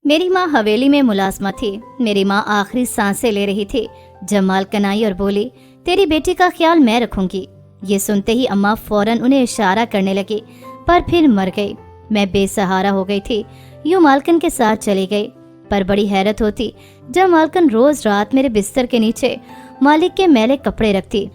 मेरी माँ हवेली में मुलाजमा थी। मेरी माँ आखिरी सांसें ले रही थी जब मालकन आई और बोली, तेरी बेटी का ख्याल मैं रखूंगी। ये सुनते ही अम्मा फौरन उन्हें इशारा करने लगी, पर फिर मर गई। मैं बेसहारा हो गई थी। यूं मालकन के साथ चली गई। पर बड़ी हैरत होती जब मालकन रोज रात मेरे बिस्तर के नीचे मालिक के मैले कपड़े रखती।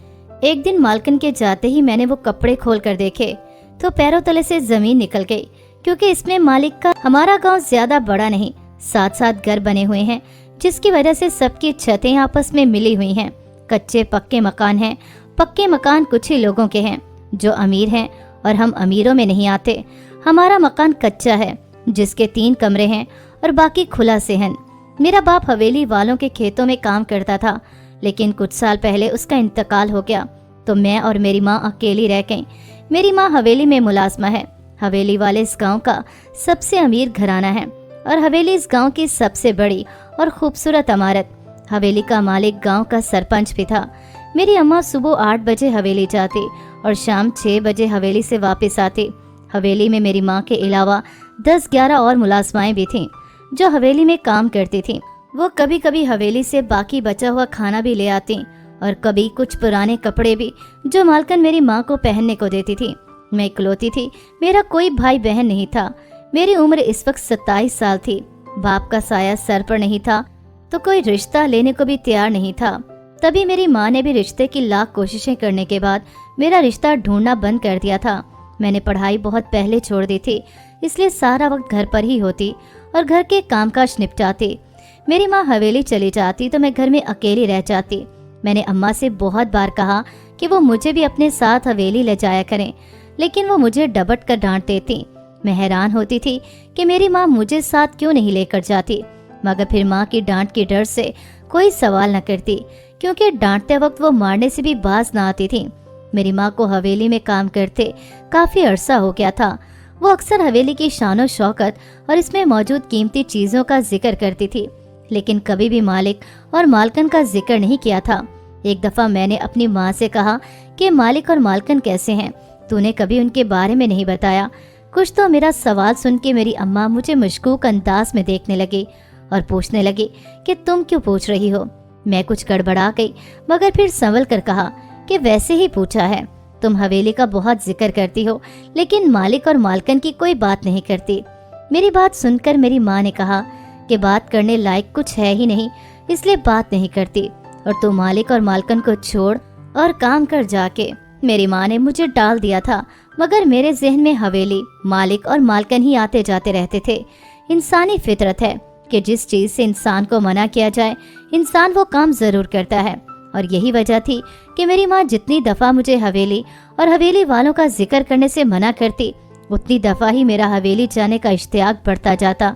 एक दिन मालकन के जाते ही मैंने वो कपड़े खोल कर देखे तो पैरों तले से जमीन निकल गई, क्योंकि इसमें मालिक का हमारा गांव ज्यादा बड़ा नहीं, साथ साथ घर बने हुए हैं, जिसकी वजह से सबकी छतें आपस में मिली हुई हैं। कच्चे पक्के मकान हैं। पक्के मकान कुछ ही लोगों के हैं जो अमीर हैं, और हम अमीरों में नहीं आते। हमारा मकान कच्चा है जिसके 3 कमरे हैं और बाकी खुला सेहन। मेरा बाप हवेली वालों के खेतों में काम करता था, लेकिन कुछ साल पहले उसका इंतकाल हो गया तो मैं और मेरी माँ अकेली रह गईं। मेरी माँ हवेली में मुलाजमा है। हवेली वाले इस गांव का सबसे अमीर घराना है और हवेली इस गांव की सबसे बड़ी और खूबसूरत इमारत। हवेली का मालिक गांव का सरपंच भी था। मेरी अम्मा सुबह 8 बजे हवेली जाती और शाम 6 बजे हवेली से वापस आती। हवेली में मेरी माँ के अलावा 10-11 और मुलाजमाएं भी थीं जो हवेली में काम करती थीं। वो कभी कभी हवेली से बाकी बचा हुआ खाना भी ले आती और कभी कुछ पुराने कपड़े भी, जो मालकन मेरी माँ को पहनने को देती थी। मैं इकलौती थी, मेरा कोई भाई बहन नहीं था। मेरी उम्र इस वक्त 27 साल थी। बाप का साया सर पर नहीं था तो कोई रिश्ता लेने को भी तैयार नहीं था। तभी मेरी माँ ने भी रिश्ते की लाख कोशिशें करने के बाद मेरा रिश्ता ढूंढना बंद कर दिया था। मैंने पढ़ाई बहुत पहले छोड़ दी थी, इसलिए सारा वक्त घर पर ही होती और घर के कामकाज निपटाती। मेरी माँ हवेली चली जाती तो मैं घर में अकेली रह जाती। मैंने अम्मा से बहुत बार कहा कि वो मुझे भी अपने साथ हवेली ले जाया करें, लेकिन वो मुझे डबट कर डांट देती। मैं हैरान होती थी कि मेरी माँ मुझे साथ क्यों नहीं लेकर जाती, मगर फिर माँ की डांट के डर से कोई सवाल न करती, क्योंकि डांटते वक्त वो मारने से भी बाज ना आती थी। मेरी माँ को हवेली में काम करते काफी अरसा हो गया था। वो अक्सर हवेली की शानो शौकत और इसमें मौजूद कीमती चीजों का जिक्र करती थी, लेकिन कभी भी मालिक और मालकन का जिक्र नहीं किया था। एक दफा मैंने अपनी माँ से कहा कि मालिक और मालकन कैसे हैं, तूने कभी उनके बारे में नहीं बताया। कुछ तो मेरा सवाल सुन के मेरी अम्मा मुझे मशकूक अंदाज में देखने लगी और पूछने लगी कि तुम क्यों पूछ रही हो। मैं कुछ गड़बड़ा गई, मगर फिर संभल कर कहा कि वैसे ही पूछा है। तुम हवेली का बहुत जिक्र करती हो, लेकिन मालिक और मालकन की कोई बात नहीं करती। मेरी बात सुनकर मेरी माँ ने कहा कि बात करने लायक कुछ है ही नहीं, इसलिए बात नहीं करती, और तू मालिक और मालकन को छोड़ और काम कर जाके। मेरी माँ ने मुझे डाल दिया था, मगर मेरे जहन में हवेली, मालिक और मालकन ही आते जाते रहते थे। इंसानी फितरत है कि जिस चीज से इंसान को मना किया जाए, इंसान वो काम जरूर करता है। और यही वजह थी कि मेरी माँ जितनी दफा मुझे हवेली और हवेली वालों का जिक्र करने से मना करती, उतनी दफा ही मेरा हवेली जाने का इश्तियाक बढ़ता जाता।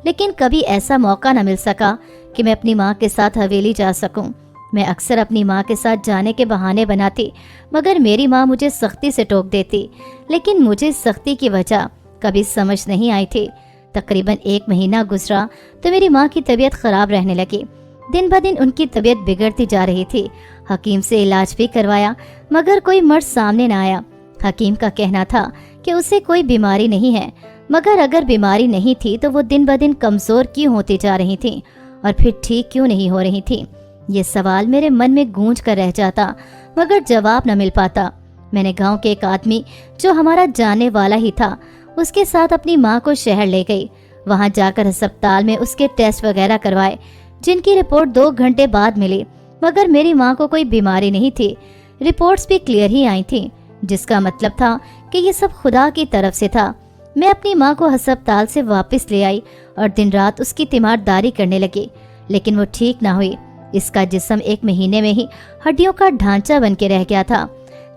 लेकिन कभी ऐसा मौका न मिल सका कि मैं अपनी माँ के साथ हवेली जा सकूं। मैं अक्सर अपनी माँ के साथ जाने के बहाने बनाती, मगर मेरी माँ मुझे सख्ती से टोक देती। लेकिन मुझे सख्ती की वजह कभी समझ नहीं आई थी। तकरीबन 1 महीना गुजरा तो मेरी माँ की तबीयत खराब रहने लगी। दिन ब दिन उनकी तबीयत बिगड़ती जा रही थी। हकीम से इलाज भी करवाया, मगर कोई मर्ज सामने न आया। हकीम का कहना था कि उसे कोई बीमारी नहीं है, मगर अगर बीमारी नहीं थी तो वो दिन ब दिन कमजोर क्यों होती जा रही थी और फिर ठीक क्यों नहीं हो रही थी। ये सवाल मेरे मन में गूंज कर रह जाता, मगर जवाब न मिल पाता। मैंने गांव के एक आदमी जो हमारा जानने वाला ही था, उसके साथ अपनी माँ को शहर ले गई। वहां जाकर अस्पताल में उसके टेस्ट वगैरह करवाए, जिनकी रिपोर्ट 2 घंटे बाद मिली, मगर मेरी माँ को कोई बीमारी नहीं थी। रिपोर्ट्स भी क्लियर ही आई थी, जिसका मतलब था कि ये सब खुदा की तरफ से था। मैं अपनी माँ को अस्पताल से वापस ले आई और दिन रात उसकी तीमारदारी करने लगी, लेकिन वो ठीक ना हुई। इसका जिस्म 1 महीने में ही हड्डियों का ढांचा बन के रह गया था।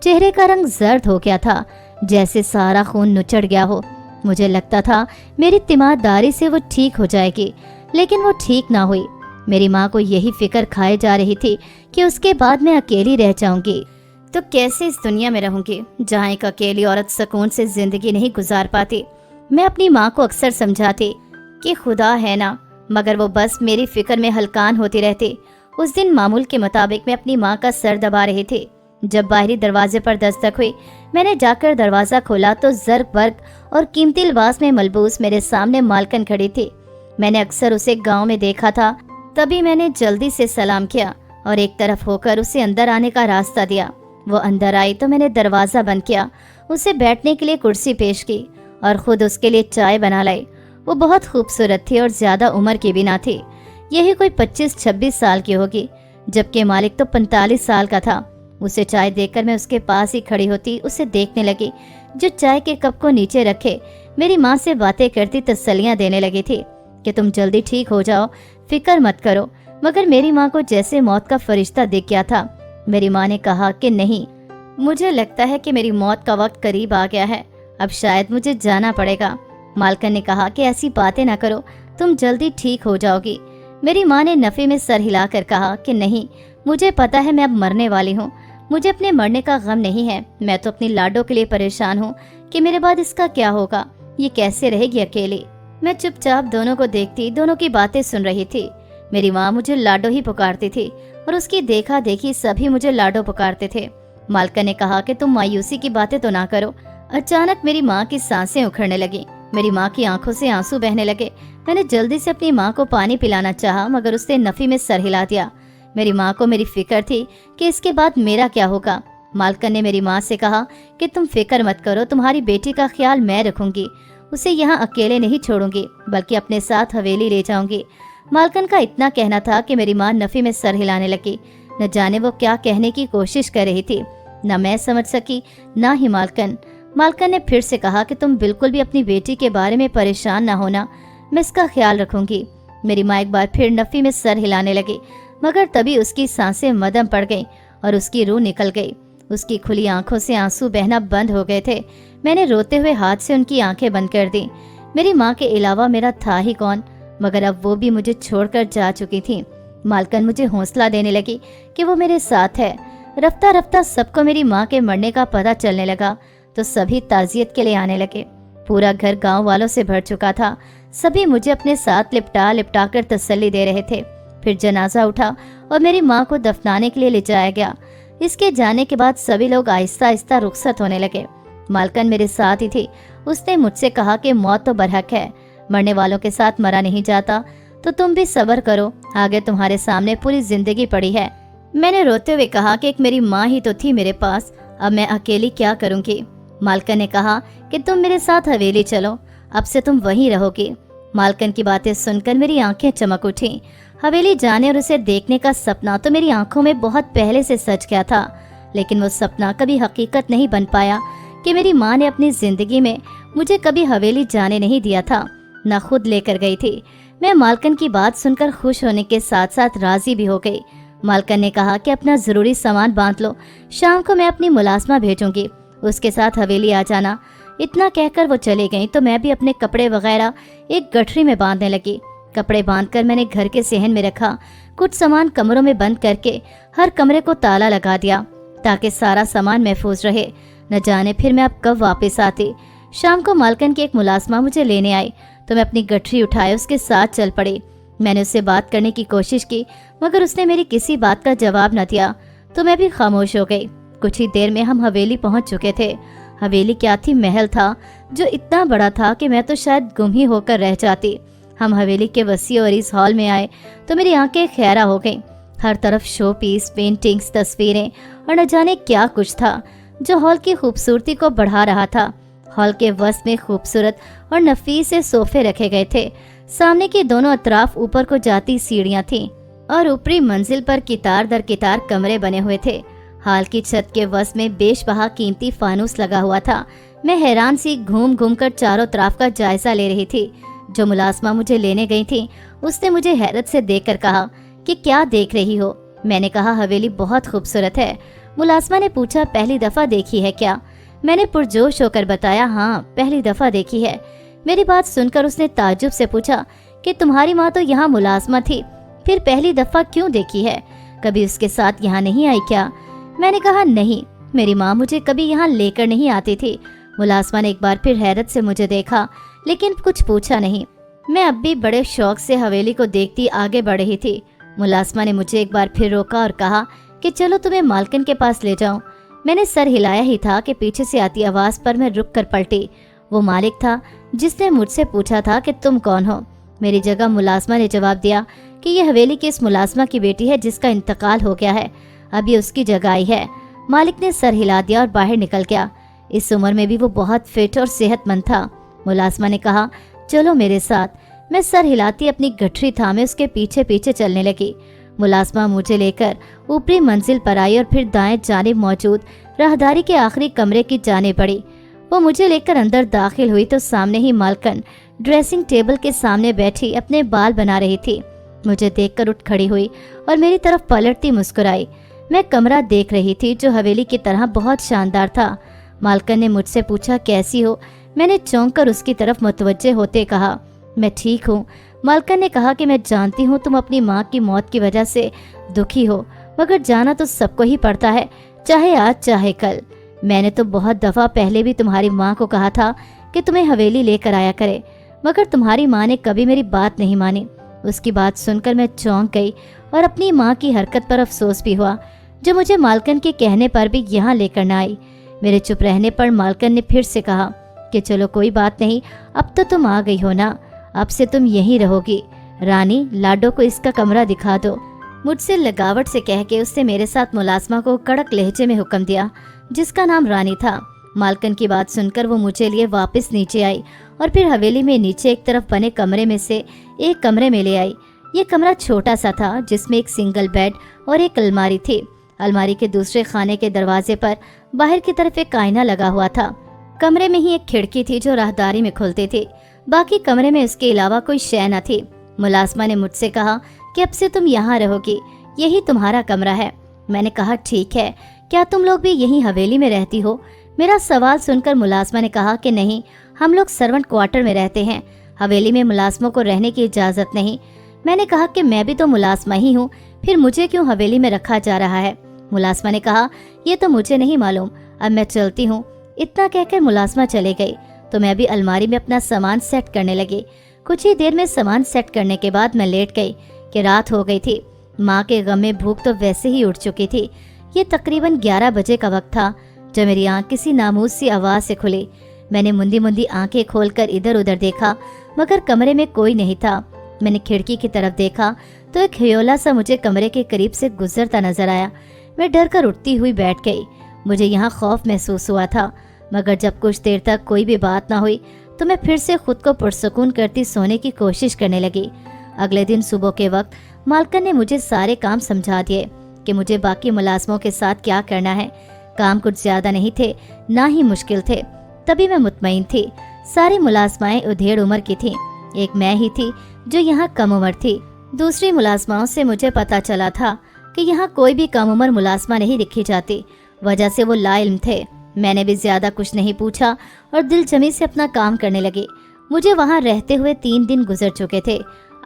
चेहरे का रंग जर्द हो गया था, जैसे सारा खून नुचड़ गया हो। मुझे लगता था मेरी तीमारदारी से वो ठीक हो जाएगी, लेकिन वो ठीक ना हुई। मेरी माँ को यही फिक्र खाए जा रही थी कि उसके बाद मैं अकेली रह जाऊंगी तो कैसे इस दुनिया में रहूंगी जहाँ एक अकेली औरत सुकून से जिंदगी नहीं गुजार पाती। मैं अपनी माँ को अक्सर समझाती कि खुदा है ना, मगर वो बस मेरी फिक्र में हलकान होती रहती। उस दिन मामूल के मुताबिक मैं अपनी माँ का सर दबा रही थी जब बाहरी दरवाजे पर दस्तक हुई। मैंने जाकर दरवाजा खोला तो जर्क वर्क और कीमती लिबास में मलबूस मेरे सामने मालकन खड़ी थी। मैंने अक्सर उसे गांव में देखा था, तभी मैंने जल्दी से सलाम किया और एक तरफ होकर उसे अंदर आने का रास्ता दिया। वो अंदर आई तो मैंने दरवाज़ा बंद किया, उसे बैठने के लिए कुर्सी पेश की और ख़ुद उसके लिए चाय बना लाई। वो बहुत खूबसूरत थी और ज़्यादा उम्र की भी ना थी, यही कोई 25-26 साल की होगी, जबकि मालिक तो 45 साल का था। उसे चाय देकर मैं उसके पास ही खड़ी होती उसे देखने लगी, जो चाय के कप को नीचे रखे मेरी माँ से बातें करती तसल्लियाँ देने लगी थी कि तुम जल्दी ठीक हो जाओ, फिक्र मत करो। मगर मेरी माँ को जैसे मौत का फरिश्ता दिख गया था। मेरी माँ ने कहा कि नहीं, मुझे लगता है कि मेरी मौत का वक्त करीब आ गया है, अब शायद मुझे जाना पड़ेगा। मालकन ने कहा कि ऐसी बातें ना करो, तुम जल्दी ठीक हो जाओगी। मेरी माँ ने नफे में सर हिलाकर कहा कि नहीं, मुझे पता है मैं अब मरने वाली हूँ, मुझे अपने मरने का गम नहीं है। मैं तो अपनी लाडो के लिए परेशान हूँ कि मेरे बाद इसका क्या होगा, ये कैसे रहेगी अकेली। मैं चुपचाप दोनों को देखती, दोनों की बातें सुन रही थी। मेरी माँ मुझे लाडो ही पुकारती थी और उसकी देखा देखी सभी मुझे लाडो पुकारते थे। मालकन ने कहा कि तुम मायूसी की बातें तो ना करो। अचानक मेरी माँ की सांसें उखड़ने लगी, मेरी माँ की आंखों से आंसू बहने लगे। मैंने जल्दी से अपनी माँ को पानी पिलाना चाहा, मगर उसने नफी में सर हिला दिया। मेरी माँ को मेरी फिक्र थी कि इसके बाद मेरा क्या होगा। मालकन ने मेरी माँ से कहा कि तुम फिक्र मत करो, तुम्हारी बेटी का ख्याल मैं रखूंगी, उसे यहाँ अकेले नहीं छोड़ूंगी बल्कि अपने साथ हवेली ले जाऊंगी। मालकन का इतना कहना था कि मेरी माँ नफी में सर हिलाने लगी। न जाने वो क्या कहने की कोशिश कर रही थी, न मैं समझ सकी न ही मालकन। मालकन ने फिर से कहा कि तुम बिल्कुल भी अपनी बेटी के बारे में परेशान ना होना, मैं इसका ख्याल रखूंगी। मेरी माँ एक बार फिर नफी में सर हिलाने लगी, मगर तभी उसकी सांसें मदम पड़ गईं और उसकी रूह निकल गई। उसकी खुली आंखों से आंसू बहना बंद हो गए थे। मैंने रोते हुए हाथ से उनकी आंखें बंद कर दी। मेरी माँ के अलावा मेरा था ही कौन, मगर अब वो भी मुझे छोड़कर जा चुकी थी। मालकन मुझे हौसला देने लगी कि वो मेरे साथ है। रफ्ता रफ्ता सबको मेरी माँ के मरने का पता चलने लगा तो सभी ताजियत के लिए आने लगे। पूरा घर गांव वालों से भर चुका था। सभी मुझे अपने साथ लिपटा लिपटा कर तसल्ली दे रहे थे। फिर जनाजा उठा और मेरी माँ को दफनाने के लिए ले जाया गया। इसके जाने के बाद सभी लोग आहिस्ता आहिस्ता रुखसत होने लगे। मालकन मेरे साथ ही थी। उसने मुझसे कहा कि मौत तो बरहक है, मरने वालों के साथ मरा नहीं जाता, तो तुम भी सब्र करो, आगे तुम्हारे सामने पूरी जिंदगी पड़ी है। मैंने रोते हुए कहा कि एक मेरी माँ ही तो थी मेरे पास, अब मैं अकेली क्या करूँगी। मालकन ने कहा कि तुम मेरे साथ हवेली चलो, अब से तुम वहीं रहोगी। मालकन की बातें सुनकर मेरी आंखें चमक उठी। हवेली जाने और उसे देखने का सपना तो मेरी आंखों में बहुत पहले से सच गया था, लेकिन वो सपना कभी हकीकत नहीं बन पाया कि मेरी माँ ने अपनी जिंदगी में मुझे कभी हवेली जाने नहीं दिया था, न खुद लेकर गई थी। मैं मालकन की बात सुनकर खुश होने के साथ साथ राजी भी हो गई। मालकन ने कहा कि अपना जरूरी सामान बांध लो, शाम को मैं अपनी मुलाजमा भेजूंगी, उसके साथ हवेली आ जाना। इतना कहकर वो चली गई तो मैं भी अपने कपड़े वगैरह एक गठरी में बांधने लगी। कपड़े बांधकर मैंने घर के सहन में रखा। कुछ सामान कमरों में बंद करके हर कमरे को ताला लगा दिया ताकि सारा सामान महफूज रहे। न जाने फिर मैं अब कब वापस आती। शाम को मालकन की एक मुलाजमा मुझे लेने आई तो मैं अपनी गठरी उठाए उसके साथ चल पड़ी। मैंने उससे बात करने की कोशिश की, मगर उसने मेरी किसी बात का जवाब न दिया तो मैं भी खामोश हो गई। कुछ ही देर में हम हवेली पहुंच चुके थे। हवेली क्या थी, महल था जो इतना बड़ा था कि मैं तो शायद गुम ही होकर रह जाती। हम हवेली के वसी और इस हॉल में आए तो मेरी आंखें खैरा हो गईं। हर तरफ शो पीस, पेंटिंग्स, तस्वीरें और न जाने क्या कुछ था जो हॉल की खूबसूरती को बढ़ा रहा था। हॉल के वस्त में खूबसूरत और नफीस से सोफे रखे गए थे। सामने के दोनों अतराफ ऊपर को जाती सीढ़ियां थीं और ऊपरी मंजिल पर कितार दर कितार कमरे बने हुए थे। हाल की छत के वस्त में बेशबहा कीमती फानूस लगा हुआ था। मैं हैरान सी घूम घूम कर चारों तरफ का जायजा ले रही थी। जो मुलाजमा मुझे लेने गई थी उसने मुझे हैरत से देखकर कहा कि क्या देख रही हो। मैंने कहा हवेली बहुत खूबसूरत है। मुलाजमा ने पूछा पहली दफा देखी है क्या? मैंने पुरजोश होकर बताया हाँ, पहली दफा देखी है। मेरी बात सुनकर उसने ताज्जुब से पूछा कि तुम्हारी माँ तो यहाँ मुलाजमा थी, फिर पहली दफा क्यों देखी है? कभी उसके साथ यहाँ नहीं आई क्या? मैंने कहा नहीं, मेरी माँ मुझे कभी यहाँ लेकर नहीं आती थी। मुलाजमा ने एक बार फिर हैरत से मुझे देखा लेकिन कुछ पूछा नहीं। मैं अब भी बड़े शौक से हवेली को देखती आगे बढ़ रही थी। मुलाजमा ने मुझे एक बार फिर रोका और कहा कि चलो तुम्हें मालकन के पास ले जाऊं। मैंने सर हिलाया ही था कि पीछे से आती आवाज पर मैं रुक कर पलटी। वो मालिक था जिसने मुझसे पूछा था कि तुम कौन हो। मेरी जगह मुलाजमा ने जवाब दिया कि ये हवेली की इस मुलाजमा की बेटी है जिसका इंतकाल हो गया है, अब ये उसकी जगह आई है। मालिक ने सर हिला दिया और बाहर निकल गया। इस उम्र में भी वो बहुत फिट और सेहतमंद था। मुलाजमा ने कहा, चलो मेरे साथ। मैं सर हिलाती अपनी गठरी थामे उसके पीछे पीछे चलने लगी। मुलाजमा मुझे लेकर ऊपरी मंजिल पर आई और फिर दाएं जानिब मौजूद राहदारी के आखिरी कमरे की जाने पड़ी। वो मुझे लेकर अंदर दाखिल हुई तो सामने ही मालकन ड्रेसिंग टेबल के सामने बैठी अपने बाल बना रही थी। मुझे देखकर उठ खड़ी हुई और मेरी तरफ पलटती मुस्कुराई। मैं कमरा देख रही थी जो हवेली की तरह बहुत शानदार था। मालकन ने मुझसे पूछा, कैसी हो? मैंने चौंक कर उसकी तरफ मुतवज्जे होते कहा, मैं ठीक हूँ। मालकन ने कहा कि मैं जानती हूँ तुम अपनी माँ की मौत की वजह से दुखी हो, मगर जाना तो सबको ही पड़ता है, चाहे आज चाहे कल। मैंने तो बहुत दफा पहले भी तुम्हारी माँ को कहा था कि तुम्हें हवेली लेकर आया करे, मगर तुम्हारी माँ ने कभी मेरी बात नहीं मानी। उसकी बात सुनकर मैं चौंक गई और अपनी माँ की हरकत पर अफसोस भी हुआ, जो मुझे मालकन के कहने पर भी यहाँ लेकर न आई। मेरे चुप रहने पर मालकन ने फिर से कहा कि चलो कोई बात नहीं, अब तो तुम आ गई हो ना, अब से तुम यहीं रहोगी। रानी, लाडो को इसका कमरा दिखा दो। मुझसे लगावट से कह के उसने मेरे साथ मुलाजमा को कड़क लहजे में हुक्म दिया, जिसका नाम रानी था। मालकन की बात सुनकर वो मुझे लिए वापस नीचे आई और फिर हवेली में नीचे एक तरफ बने कमरे में से एक कमरे में ले आई। ये कमरा छोटा सा था, जिसमें एक सिंगल बेड और एक अलमारी थी। अलमारी के दूसरे खाने के दरवाजे पर बाहर की तरफ एक आईना लगा हुआ था। कमरे में ही एक खिड़की थी जो राहदारी में खुलती थी। बाकी कमरे में इसके अलावा कोई शय न थी। मुलाजमा ने मुझसे कहा कि अब से तुम यहाँ रहोगी, यही तुम्हारा कमरा है। मैंने कहा, ठीक है, क्या तुम लोग भी यहीं हवेली में रहती हो? मेरा सवाल सुनकर मुलाजमा ने कहा कि नहीं, हम लोग सर्वेंट क्वार्टर में रहते हैं, हवेली में मुलाजमों को रहने की इजाज़त नहीं। मैंने कहा कि मैं भी तो मुलाजमा ही हूँ, फिर मुझे क्यों हवेली में रखा जा रहा है? मुलाजमा ने कहा, ये तो मुझे नहीं मालूम, अब मैं चलती हूँ। इतना कहकर मुलाजमा चले गई तो मैं भी अलमारी में अपना सामान सेट करने लगी। कुछ ही देर में सामान सेट करने के बाद मैं लेट गई कि रात हो गई थी। माँ के गम में भूख तो वैसे ही उठ चुकी थी। ये तकरीबन 11 बजे का वक्त था जब मेरी आँख किसी नामूज सी आवाज़ से खुली। मैंने मुंदी मुंदी आंखें खोलकर इधर उधर देखा, मगर कमरे में कोई नहीं था। मैंने खिड़की की तरफ देखा तो एक ह्योला सा मुझे कमरे के करीब से गुजरता नजर आया। मैं डर कर उठती हुई बैठ गई। मुझे यहाँ खौफ महसूस हुआ था, मगर जब कुछ देर तक कोई भी बात ना हुई तो मैं फिर से खुद को पुरसुकून करती सोने की कोशिश करने लगी। अगले दिन सुबह के वक्त मालकन ने मुझे सारे काम समझा दिए कि मुझे बाकी मुलाजमों के साथ क्या करना है। काम कुछ ज्यादा नहीं थे, ना ही मुश्किल थे। तभी मैं मुतमईन थी। सारी मुलाजमाएं उधेड़ उम्र की थीं। एक मैं ही थी जो यहाँ कम उम्र थी। दूसरी मुलाजमाओं से मुझे पता चला था कि यहाँ कोई भी कम उम्र मुलाजमा नहीं रखी जाती, वजह से वो लाइल्म थे। मैंने भी ज्यादा कुछ नहीं पूछा और दिल जमी से अपना काम करने लगी। मुझे वहाँ रहते हुए 3 दिन गुजर चुके थे।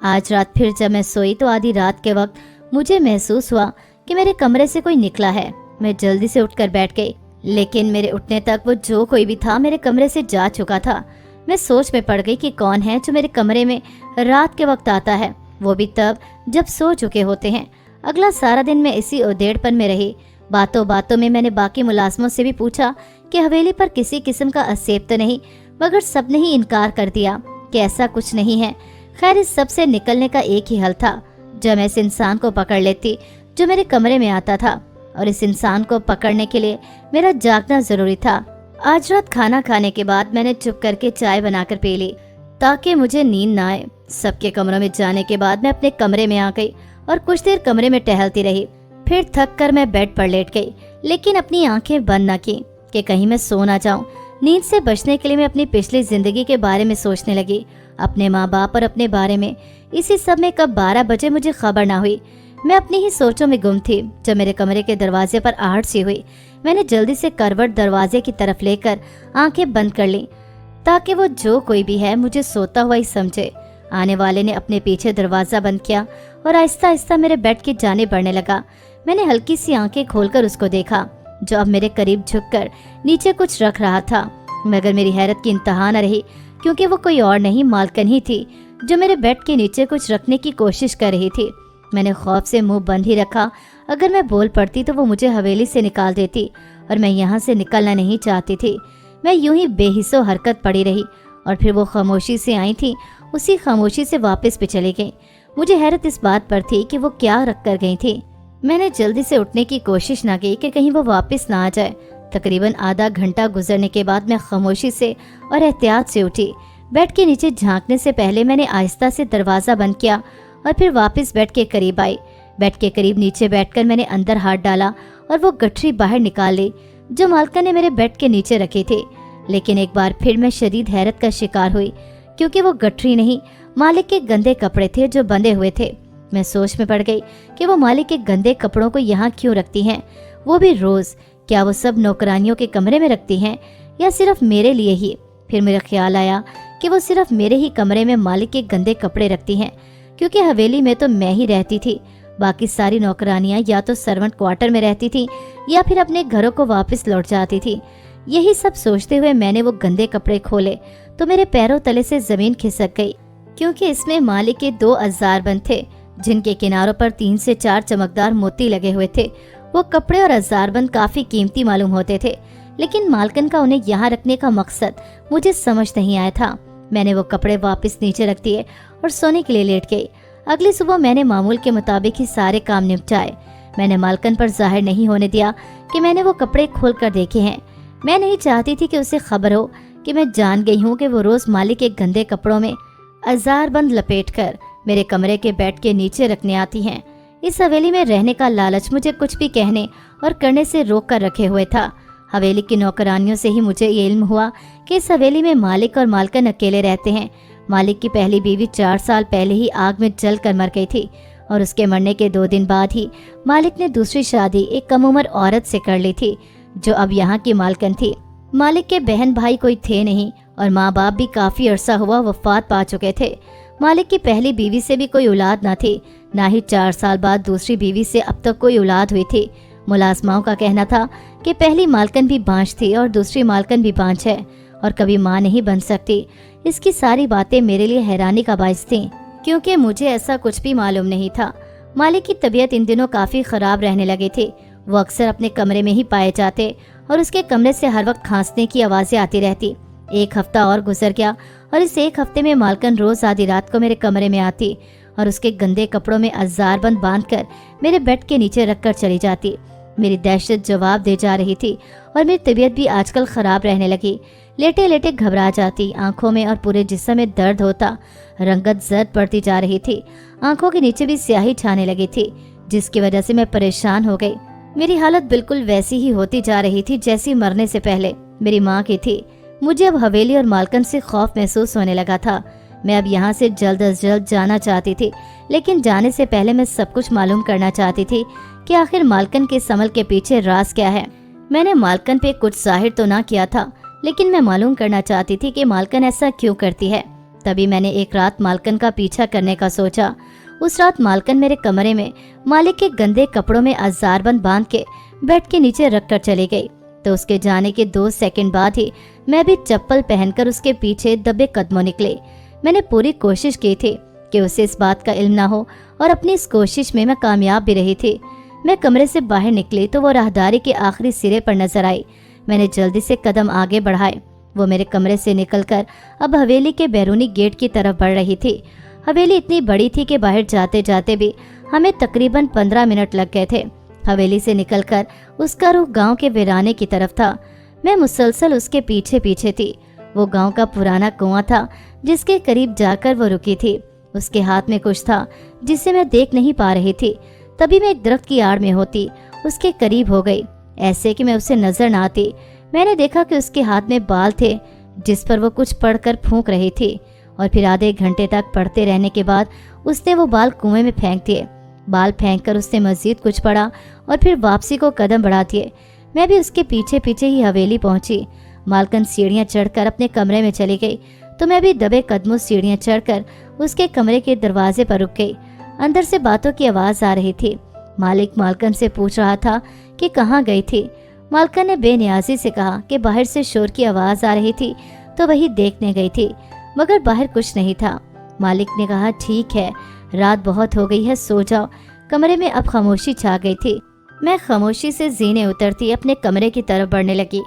आज रात फिर जब मैं सोई तो आधी रात के वक्त मुझे महसूस हुआ कि मेरे कमरे से कोई निकला है। मैं जल्दी से उठकर बैठ गई, लेकिन मेरे उठने तक वो जो कोई भी था मेरे कमरे से जा चुका था। मैं सोच में पड़ गई कि कौन है जो मेरे कमरे में रात के वक्त आता है, वो भी तब जब सो चुके होते हैं। अगला सारा दिन मैं इसी उधेड़पन में रही। बातों बातों में मैंने बाकी मुलाजमों से भी पूछा कि हवेली पर किसी किस्म का असेब तो नहीं, मगर सबने ही इनकार कर दिया कि ऐसा कुछ नहीं है। खैर, इस सब से निकलने का एक ही हल था, जब मैं इस इंसान को पकड़ लेती जो मेरे कमरे में आता था, और इस इंसान को पकड़ने के लिए मेरा जागना जरूरी था। आज रात खाना खाने के बाद मैंने चुप करके चाय बनाकर पी ली ताकि मुझे नींद ना आए। सबके कमरों में जाने के बाद मैं अपने कमरे में आ गई और कुछ देर कमरे में टहलती रही। फिर थक कर मैं बेड पर लेट गई, लेकिन अपनी आंखें बंद न की कि कहीं मैं सो ना जाऊं। नींद से बचने के लिए मैं अपनी पिछली जिंदगी के बारे में सोचने लगी, अपने माँ बाप और अपने बारे में। इसी सब में कब 12 बजे मुझे खबर ना हुई। मैं अपनी ही सोचों में गुम थी जब मेरे कमरे के दरवाजे पर आहट सी हुई। मैंने जल्दी से करवट दरवाजे की तरफ लेकर आंखें बंद कर ली ताकि वो जो कोई भी है मुझे सोता हुआ ही समझे। आने वाले ने अपने पीछे दरवाजा बंद किया और आहिस्ता आहिस्ता मेरे बेड की जानिब बढ़ने लगा। मैंने हल्की सी आंखें खोलकर उसको देखा, जो अब मेरे करीब झुककर नीचे कुछ रख रहा था। मगर मेरी हैरत की इंतहा न रही, क्योंकि वो कोई और नहीं, मालकन ही थी जो मेरे बेड के नीचे कुछ रखने की कोशिश कर रही थी। मैंने खौफ से मुंह बंद ही रखा। अगर मैं बोल पड़ती तो वो मुझे हवेली से निकाल देती, और मैं यहाँ से निकलना नहीं चाहती थी। मैं यूं ही बेहिस्सो हरकत पड़ी रही, और फिर वो खामोशी से आई थी उसी खामोशी से वापस भी चली गई। मुझे हैरत इस बात पर थी कि वो क्या रख कर गई थी। मैंने जल्दी से उठने की कोशिश ना की कि कहीं वो वापस ना आ जाए। तकरीबन आधा घंटा गुजरने के बाद मैं खामोशी से और एहतियात से उठी। बेड के नीचे झांकने से पहले मैंने आहिस्ता से दरवाज़ा बंद किया और फिर वापस बेड के करीब आई। बेड के करीब नीचे बैठकर मैंने अंदर हाथ डाला और वो गठरी बाहर निकाल ली जो मालकिन ने मेरे बेड के नीचे रखी थी। लेकिन एक बार फिर मैं शदीद हैरत का शिकार हुई, क्योंकि वो गठरी नहीं, मालिक के गंदे कपड़े थे जो बंधे हुए थे। मैं सोच में पड़ गई कि वो मालिक के गंदे कपड़ों को यहाँ क्यों रखती हैं, वो भी रोज। क्या वो सब नौकरानियों के कमरे में रखती हैं या सिर्फ मेरे लिए ही? फिर मेरा ख्याल आया कि वो सिर्फ मेरे ही कमरे में मालिक के गंदे कपड़े रखती हैं, क्योंकि हवेली में तो मैं ही रहती थी। बाकी सारी नौकरानियां या तो सर्वेंट क्वार्टर में रहती थी या फिर अपने घरों को वापस लौट जाती थी। यही सब सोचते हुए मैंने वो गंदे कपड़े खोले तो मेरे पैरों तले से जमीन खिसक गई, क्योंकि इसमें मालिक के 2 अज़ारबंद थे जिनके किनारों पर 3 से 4 चमकदार मोती लगे हुए थे। वो कपड़े और अज़ारबंद काफी कीमती मालूम होते थे, लेकिन मालकिन का उन्हें यहाँ रखने का मकसद मुझे समझ नहीं आया था। मैंने वो कपड़े वापस नीचे रख दिए और सोने के लिए लेट गई। अगली सुबह मैंने मामूल के मुताबिक ही सारे काम निपटाए। मैंने मालकिन पर जाहिर नहीं होने दिया कि मैंने वो कपड़े खोल कर देखे हैं। मैं नहीं चाहती थी कि उसे खबर हो कि मैं जान गई हूँ कि वो रोज मालिक के गंदे कपड़ों में अज़ारबंद लपेटकर मेरे कमरे के बेड के नीचे रखने आती हैं। इस हवेली में रहने का लालच मुझे कुछ भी कहने और करने से रोक कर रखे हुए था। हवेली की नौकरानियों से ही मुझे ये इल्म हुआ कि इस हवेली में मालिक और मालकिन अकेले रहते हैं। मालिक की पहली बीवी 4 साल पहले ही आग में जल कर मर गई थी और उसके मरने के 2 दिन बाद ही मालिक ने दूसरी शादी एक कम उम्र औरत से कर ली थी जो अब यहाँ की मालकिन थी। मालिक के बहन भाई कोई थे नहीं और माँ बाप भी काफी अरसा हुआ वफात पा चुके थे। मालिक की पहली बीवी से भी कोई औलाद ना थी, ना ही 4 साल बाद दूसरी बीवी से अब तक कोई औलाद हुई थी। मुलाजमाओं का कहना था कि पहली मालकिन भी बांझ थी और दूसरी मालकिन भी बांझ है और कभी माँ नहीं बन सकती। इसकी सारी बातें मेरे लिए हैरानी का बाइस थीं, क्योंकि मुझे ऐसा कुछ भी मालूम नहीं था। मालिक की तबीयत इन दिनों काफी खराब रहने लगी थी। वो अक्सर अपने कमरे में ही पाए जाते और उसके कमरे से हर वक्त खांसने की आवाजें आती रहती। एक हफ्ता और गुजर गया और इस एक हफ्ते में मालकिन रोज आधी रात को मेरे कमरे में आती और उसके गंदे कपड़ों में अज़ारबंद बांधकर मेरे बेड के नीचे रखकर चली जाती। मेरी दहशत जवाब दे जा रही थी और मेरी तबीयत भी आजकल खराब रहने लगी। लेटे लेटे घबरा जाती, आंखों में और पूरे जिस्म में दर्द होता, रंगत जर्द पड़ती जा रही थी, आंखों के नीचे भी स्याही छाने लगी थी, जिसकी वजह से मैं परेशान हो गई। मेरी हालत बिल्कुल वैसी ही होती जा रही थी जैसी मरने से पहले मेरी माँ की थी। मुझे अब हवेली और मालकिन से खौफ महसूस होने लगा था। मैं अब यहाँ से जल्द अज जल्द जाना चाहती थी, लेकिन जाने से पहले मैं सब कुछ मालूम करना चाहती थी कि आखिर मालकिन के इस अमल के पीछे राज क्या है। मैंने मालकिन पे कुछ जाहिर तो ना किया था, लेकिन मैं मालूम करना चाहती थी कि मालकिन ऐसा क्यों करती है। तभी मैंने एक रात मालकिन का पीछा करने का सोचा। उस रात मालकिन मेरे कमरे में मालिक के गंदे कपड़ों में अज़ारबंद बांध के बेड के नीचे रखकर चली गई, तो उसके जाने के 2 सेकंड बाद ही मैं भी चप्पल पहनकर उसके पीछे दबे कदमों निकले। मैंने पूरी कोशिश की थी कि उसे इस बात का इल्म ना हो और अपनी इस कोशिश में मैं कामयाब भी रही थी। मैं कमरे से बाहर निकली तो वो राहदारी के आखिरी सिरे पर नजर आई। मैंने जल्दी से कदम आगे बढ़ाए। वो मेरे कमरे से निकलकर अब हवेली के बैरूनी गेट की तरफ बढ़ रही थी। हवेली इतनी बड़ी थी कि बाहर जाते जाते भी हमें तकरीबन 15 मिनट लग गए थे। हवेली से निकलकर उसका रुख गांव के वीराने की तरफ था। मैं मुसलसल उसके पीछे पीछे थी। वो गांव का पुराना कुआं था जिसके करीब जाकर वो रुकी थी। उसके हाथ में कुछ था जिसे मैं देख नहीं पा रही थी। तभी मैं एक दरख्त की आड़ में होती उसके करीब हो गई, ऐसे कि मैं उसे नजर न आती। मैंने देखा कि उसके हाथ में बाल थे जिस पर वो कुछ पढ़कर फूंक रही थी, और फिर आधे घंटे तक पढ़ते रहने के बाद उसने वो बाल कुएं में फेंक दिए। बाल फेंककर उसने मजीद कुछ पढ़ा और फिर वापसी को कदम बढ़ा दिए। मैं भी उसके पीछे पीछे ही हवेली पहुंची। मालकिन सीढ़ियां चढ़कर अपने कमरे में चली गई तो मैं भी दबे कदमों सीढ़ियां चढ़कर उसके कमरे के दरवाजे पर रुक गई। अंदर से बातों की आवाज आ रही थी। मालिक मालकिन से पूछ रहा था कि कहाँ गई थी। मालकिन ने बेनियाजी से कहा कि बाहर से शोर की आवाज आ रही थी तो वही देखने गई थी, मगर बाहर कुछ नहीं था। मालिक ने कहा ठीक है, रात बहुत हो गई है, सो जाओ। कमरे में अब खामोशी छा गई थी। मैं खामोशी से जीने उतरती अपने कमरे की तरफ बढ़ने लगी।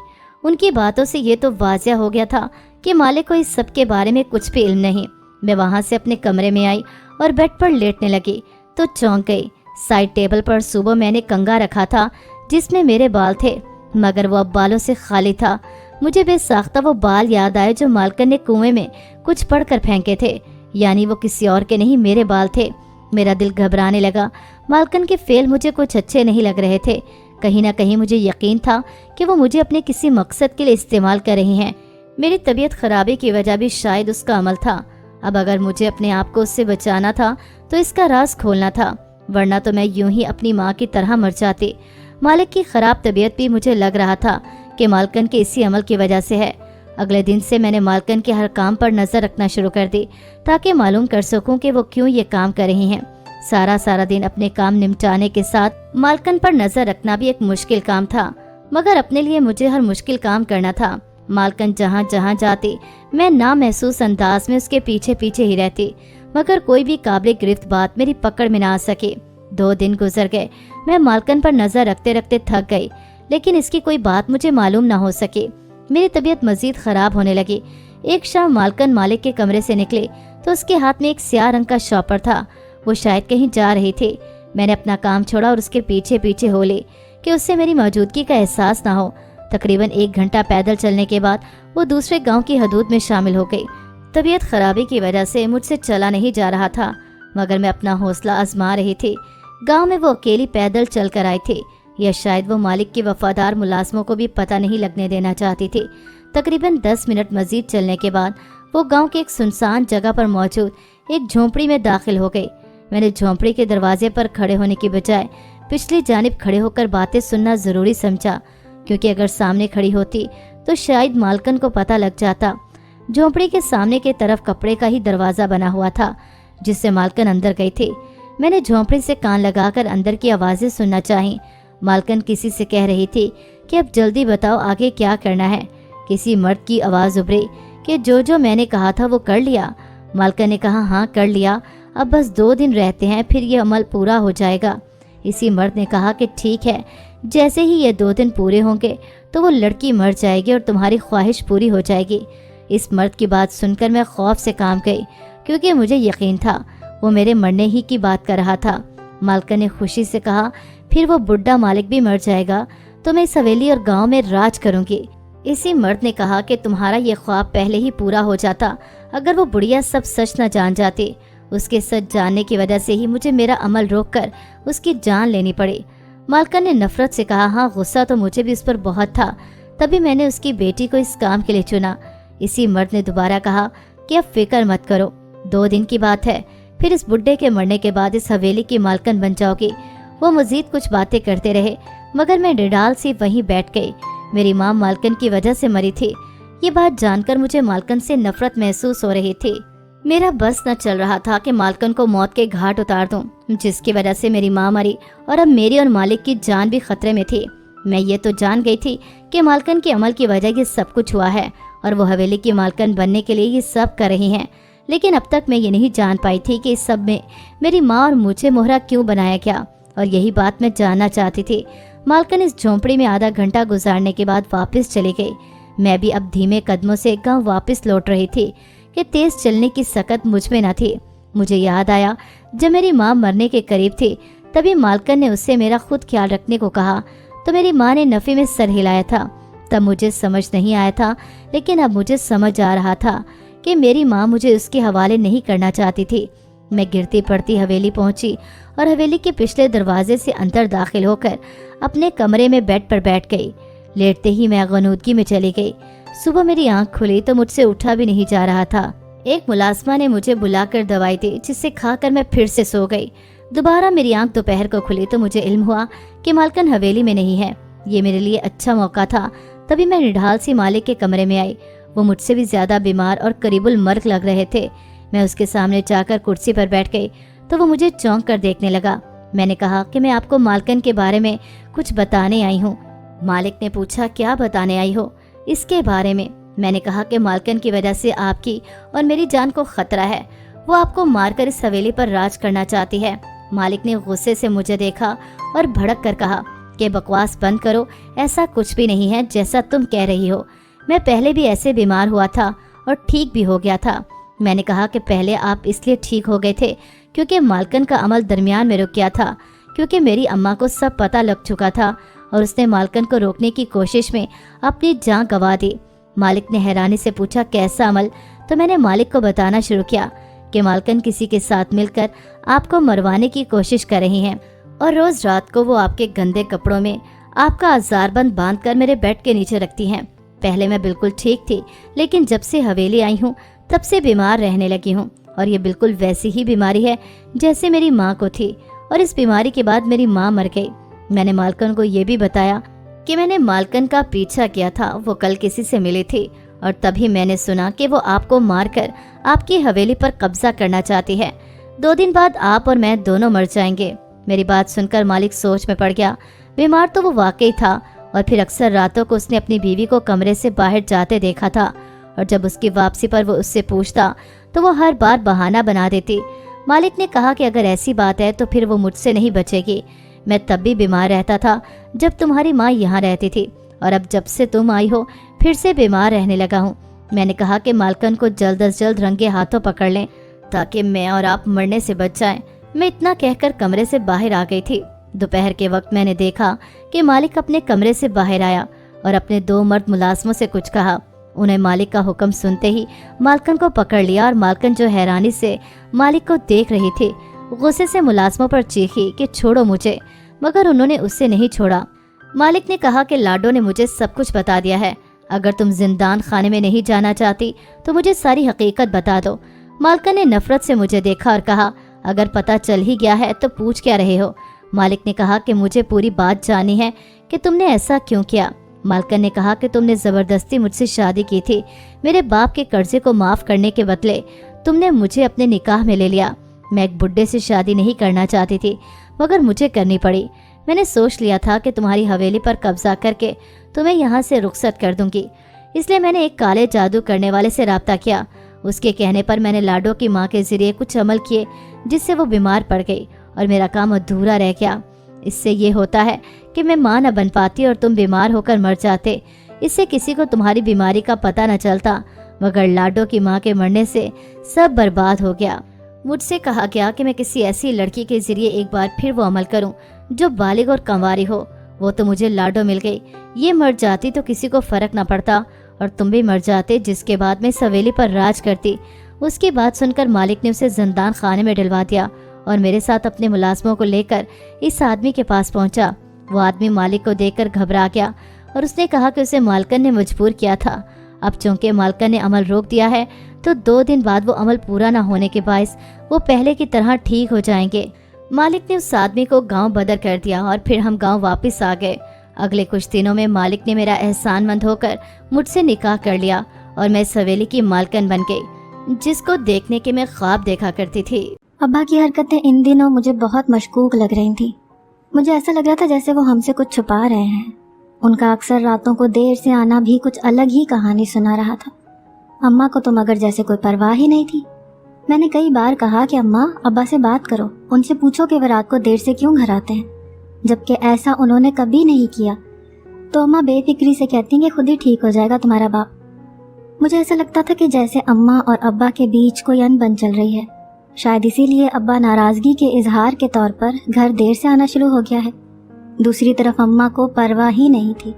उनकी बातों से ये तो वाज़िया हो गया था कि मालिक को इस सब के बारे में कुछ भी इल्म नहीं। मैं वहां से अपने कमरे में आई और बेड पर लेटने लगी तो चौंक गई। साइड टेबल पर सुबह मैंने कंघा रखा था जिसमें मेरे बाल थे, मगर वो अब बालों से खाली था। मुझे बेसाख्ता वो बाल याद आए जो मालकन ने कुएं में कुछ पढ़कर फेंके थे, यानी वो किसी और के नहीं मेरे बाल थे। मेरा दिल घबराने लगा। मालकन के फेल मुझे कुछ अच्छे नहीं लग रहे थे। कहीं ना कहीं मुझे यकीन था कि वो मुझे अपने किसी मकसद के लिए इस्तेमाल कर रही हैं। मेरी तबीयत खराबी की वजह भी शायद उसका अमल था। अब अगर मुझे अपने आप को उससे बचाना था तो इसका राज खोलना था, वरना तो मैं यूं ही अपनी माँ की तरह मर जाती। मालिक की खराब तबीयत भी मुझे लग रहा था कि मालकन के इसी अमल की वजह से है। अगले दिन से मैंने मालकन के हर काम पर नजर रखना शुरू कर दी ताकि मालूम कर सकूं कि वो क्यों ये काम कर रही हैं। सारा दिन अपने काम निपटाने के साथ मालकन पर नजर रखना भी एक मुश्किल काम था, मगर अपने लिए मुझे हर मुश्किल काम करना था। मालकन जहाँ जहाँ जाती मैं ना महसूस अंदाज में उसके पीछे पीछे ही रहती, मगर कोई भी काबिल गिरफ्त बात मेरी पकड़ में ना आ सकी। 2 दिन गुजर गए। मैं मालकन पर नजर रखते रखते थक गई, लेकिन इसकी कोई बात मुझे मालूम ना हो सकी। मेरी तबीयत मजीद खराब होने लगी। एक शाम मालकन मालिक के कमरे से निकले तो उसके हाथ में एक स्याह रंग का शॉपर था। वो शायद कहीं जा रही थी। मैंने अपना काम छोड़ा और उसके पीछे पीछे हो ली कि उससे मेरी मौजूदगी का एहसास ना हो। तकरीबन 1 घंटा पैदल चलने के बाद वो दूसरे गांव की हदूद में शामिल हो गई। तबीयत खराबी की वजह से मुझसे चला नहीं जा रहा था, मगर मैं अपना हौसला आजमा रही थी। गांव में वो अकेली पैदल चल कर आई थी, या शायद वो मालिक के वफादार मुलाजमों को भी पता नहीं लगने देना चाहती थी। तकरीबन 10 मिनट मजीद चलने के बाद वो गांव के एक सुनसान जगह पर मौजूद एक झोंपड़ी में दाखिल हो गई। मैंने झोंपड़ी के दरवाजे पर खड़े होने की बजाय पिछली जानिब खड़े होकर बातें सुनना जरूरी समझा, क्योंकि अगर सामने खड़ी होती तो शायद मालकन को पता लग जाता। झोंपड़ी के सामने के तरफ कपड़े का ही दरवाजा बना हुआ था जिससे मालकन अंदर गई थी। मैंने झोंपड़ी से कान लगाकर अंदर की आवाजें सुनना चाही। मालकन किसी से कह रही थी कि अब जल्दी बताओ आगे क्या करना है। किसी मर्द की आवाज उभरी कि जो मैंने कहा था वो कर लिया। मालकन ने कहा, हाँ कर लिया, अब बस 2 दिन रहते हैं फिर ये अमल पूरा हो जाएगा। इसी मर्द ने कहा कि ठीक है, जैसे ही ये 2 दिन पूरे होंगे तो वो लड़की मर जाएगी और तुम्हारी ख्वाहिश पूरी हो जाएगी। इस मर्द की बात सुनकर मैं खौफ से कांप गई, क्योंकि मुझे यकीन था वो मेरे मरने ही की बात कर रहा था। मालकन ने खुशी से कहा, फिर वो बुढ़ा मालिक भी मर जाएगा तो मैं इस हवेली और गांव में राज करूंगी। इसी मर्द ने कहा कि तुम्हारा ये ख्वाब पहले ही पूरा हो जाता अगर वो बुढ़िया सब सच न जान जाती। उसके सच जानने की वजह से ही मुझे मेरा अमल रोककर उसकी जान लेनी पड़ी। मालकन ने नफरत से कहा, हाँ गुस्सा तो मुझे भी उस पर बहुत था, तभी मैंने उसकी बेटी को इस काम के लिए चुना। इसी मर्द ने दोबारा कहा कि अब फिक्र मत करो, 2 दिन की बात है, फिर इस बुड्ढे के मरने के बाद इस हवेली की मालकन बन जाओगी। वो मजीद कुछ बातें करते रहे, मगर मैं निडाल सी वहीं बैठ गई। मेरी माँ मालकन की वजह से मरी थी। ये बात जानकर मुझे मालकन से नफरत महसूस हो रही थी। मेरा बस न चल रहा था कि मालकन को मौत के घाट उतार दूं, जिसकी वजह से मेरी माँ मरी और अब मेरी और मालिक की जान भी खतरे में थी। मैं ये तो जान गई थी कि मालकन के अमल की वजह ये सब कुछ हुआ है और वो हवेली की मालकन बनने के लिए ये सब कर रही हैं, लेकिन अब तक मैं ये नहीं जान पाई थी कि इस सब में मेरी माँ और मुझे मोहरा क्यों बनाया गया, और यही बात मैं जानना चाहती थी। मालकन इस झोंपड़ी में आधा घंटा गुजारने के बाद वापस चली गई। मैं भी अब धीमे कदमों से गांव वापस लौट रही थी कि तेज चलने की सकत मुझ में न थी। मुझे याद आया जब मेरी माँ मरने के करीब थी तभी मालकन ने उससे मेरा खुद ख्याल रखने को कहा, तो मेरी माँ ने नफी में सर हिलाया था। तब मुझे समझ नहीं आया था, लेकिन अब मुझे समझ आ रहा था कि मेरी माँ मुझे उसके हवाले नहीं करना चाहती थी। मैं गिरती पड़ती हवेली पहुंची और हवेली के पिछले दरवाजे से अंदर दाखिल होकर अपने कमरे में बेड पर बैठ गई। लेटते ही मैं गनूदगी में चली गई। सुबह मेरी आंख खुली तो मुझसे उठा भी नहीं जा रहा था। एक मुलाजमा ने मुझे बुलाकर दवाई दी, जिसे खाकर मैं फिर से सो गई। दोबारा मेरी आंख दोपहर को खुली तो मुझे इल्म हुआ कि मालकन हवेली में नहीं है। ये मेरे लिए अच्छा मौका था। तभी मैं निढाल सी मालिक के कमरे में आई। वो मुझसे भी ज्यादा बीमार और करीबुल मर्ग लग रहे थे। मैं उसके सामने जाकर कुर्सी पर बैठ गई तो वो मुझे चौंक कर देखने लगा। मैंने कहा कि मैं आपको मालकन के बारे में कुछ बताने आई हूँ। मालिक ने पूछा, क्या बताने आई हो? इसके बारे में। मैंने कहा कि मालकन की वजह से आपकी और मेरी जान को खतरा है। वो आपको मारकर इस हवेली पर राज करना चाहती है। मालिक ने गुस्से से मुझे देखा और भड़क कर कहा कि बकवास बंद करो, ऐसा कुछ भी नहीं है जैसा तुम कह रही हो। मैं पहले भी ऐसे बीमार हुआ था और ठीक भी हो गया था। میں نے کہا کہ پہلے آپ اس لیے ٹھیک ہو گئے تھے کیونکہ مالکن کا عمل درمیان میں رک گیا تھا، کیونکہ میری اماں کو سب پتہ لگ چکا تھا اور اس نے مالکن کو روکنے کی کوشش میں اپنی جان گنوا دی۔ مالک نے حیرانی سے پوچھا کیسا عمل؟ تو میں نے مالک کو بتانا شروع کیا کہ مالکن کسی کے ساتھ مل کر آپ کو مروانے کی کوشش کر رہی ہیں اور روز رات کو وہ آپ کے گندے کپڑوں میں آپ کا آزار بند باندھ کر میرے بیڈ کے نیچے رکھتی ہیں۔ پہلے میں بالکل ٹھیک تھی، لیکن جب سے حویلی آئی ہوں تب سے بیمار رہنے لگی ہوں، اور یہ بالکل ویسی ہی بیماری ہے جیسے میری ماں کو تھی، اور اس بیماری کے بعد میری ماں مر گئی۔ میں نے مالکن کو یہ بھی بتایا کہ میں نے مالکن کا پیچھا کیا تھا، وہ کل کسی سے ملی تھی اور تبھی میں نے سنا کہ وہ آپ کو مار کر آپ کی حویلی پر قبضہ کرنا چاہتی ہے۔ 2 دن بعد آپ اور میں دونوں مر جائیں گے۔ میری بات سن کر مالک سوچ میں پڑ گیا۔ بیمار تو وہ واقعی تھا، اور پھر اکثر راتوں کو اس نے اپنی بیوی کو کمرے سے باہر جاتے دیکھا تھا، اور جب اس کی واپسی پر وہ اس سے پوچھتا تو وہ ہر بار بہانہ بنا دیتی۔ مالک نے کہا کہ اگر ایسی بات ہے تو پھر وہ مجھ سے نہیں بچے گی۔ میں تب بھی بیمار رہتا تھا جب تمہاری ماں یہاں رہتی تھی، اور اب جب سے تم آئی ہو پھر سے بیمار رہنے لگا ہوں۔ میں نے کہا کہ مالکن کو جلد از جلد رنگے ہاتھوں پکڑ لیں تاکہ میں اور آپ مرنے سے بچ جائیں۔ میں اتنا کہہ کر کمرے سے باہر آ گئی تھی۔ دوپہر کے وقت میں نے دیکھا کہ مالک اپنے کمرے سے باہر آیا اور اپنے 2 مرد ملازموں سے کچھ کہا۔ انہیں مالک کا حکم سنتے ہی مالکن کو پکڑ لیا، اور مالکن جو حیرانی سے مالک کو دیکھ رہی تھی غصے سے ملازموں پر چیخی کہ چھوڑو مجھے، مگر انہوں نے اسے نہیں چھوڑا۔ مالک نے کہا کہ لاڈو نے مجھے سب کچھ بتا دیا ہے، اگر تم زندان خانے میں نہیں جانا چاہتی تو مجھے ساری حقیقت بتا دو۔ مالکن نے نفرت سے مجھے دیکھا اور کہا اگر پتہ چل ہی گیا ہے تو پوچھ کیا رہے ہو؟ مالک نے کہا کہ مجھے پوری بات جاننی ہے کہ تم نے ایسا کیوں کیا۔ مالکن نے کہا کہ تم نے زبردستی مجھ سے شادی کی تھی، میرے باپ کے قرضے کو معاف کرنے کے بدلے تم نے مجھے اپنے نکاح میں لے لیا۔ میں ایک بڈھے سے شادی نہیں کرنا چاہتی تھی، مگر مجھے کرنی پڑی۔ میں نے سوچ لیا تھا کہ تمہاری حویلی پر قبضہ کر کے تمہیں یہاں سے رخصت کر دوں گی، اس لیے میں نے ایک کالے جادو کرنے والے سے رابطہ کیا۔ اس کے کہنے پر میں نے لاڈو کی ماں کے ذریعے کچھ عمل کیے جس سے وہ بیمار پڑ گئی اور میرا کام ادھورا رہ گیا۔ اس سے یہ ہوتا ہے کہ میں ماں نہ بن پاتی اور تم بیمار ہو کر مر جاتے، اس سے کسی کو تمہاری بیماری کا پتہ نہ چلتا، مگر لاڈو کی ماں کے مرنے سے سب برباد ہو گیا۔ مجھ سے کہا گیا کہ میں کسی ایسی لڑکی کے ذریعے ایک بار پھر وہ عمل کروں جو بالغ اور کنواری ہو۔ وہ تو مجھے لاڈو مل گئی، یہ مر جاتی تو کسی کو فرق نہ پڑتا اور تم بھی مر جاتے، جس کے بعد میں سویلی پر راج کرتی۔ اس کی بات سن کر مالک نے اسے زندان خانے میں ڈلوا دیا اور میرے ساتھ اپنے ملازموں کو لے کر اس آدمی کے پاس پہنچا۔ وہ آدمی مالک کو دیکھ کر گھبرا گیا اور اس نے کہا کہ اسے مالکن نے مجبور کیا تھا۔ اب چونکہ مالکن نے عمل روک دیا ہے تو 2 دن بعد وہ عمل پورا نہ ہونے کے باعث وہ پہلے کی طرح ٹھیک ہو جائیں گے۔ مالک نے اس آدمی کو گاؤں بدر کر دیا اور پھر ہم گاؤں واپس آ گئے۔ اگلے کچھ دنوں میں مالک نے میرا احسان مند ہو کر مجھ سے نکاح کر لیا اور میں اس حویلی کی مالکن بن گئی جس کو دیکھنے کے میں خواب دیکھا کرتی تھی۔ ابا کی حرکتیں ان دنوں مجھے بہت مشکوک لگ رہی تھیں۔ مجھے ایسا لگ رہا تھا جیسے وہ ہم سے کچھ چھپا رہے ہیں۔ ان کا اکثر راتوں کو دیر سے آنا بھی کچھ الگ ہی کہانی سنا رہا تھا۔ اماں کو تو مگر جیسے کوئی پرواہ ہی نہیں تھی۔ میں نے کئی بار کہا کہ اماں ابا سے بات کرو، ان سے پوچھو کہ وہ رات کو دیر سے کیوں گھر آتے ہیں، جبکہ ایسا انہوں نے کبھی نہیں کیا۔ تو اماں بے فکری سے کہتی ہیں کہ خود ہی ٹھیک ہو جائے گا تمہارا باپ۔ مجھے ایسا لگتا تھا کہ جیسے اماں اور ابا کے بیچ کوئی انبن چل رہی ہے، شاید اسی لیے ابا ناراضگی کے اظہار کے طور پر گھر دیر سے آنا شروع ہو گیا ہے۔ دوسری طرف اماں کو پرواہ ہی نہیں تھی،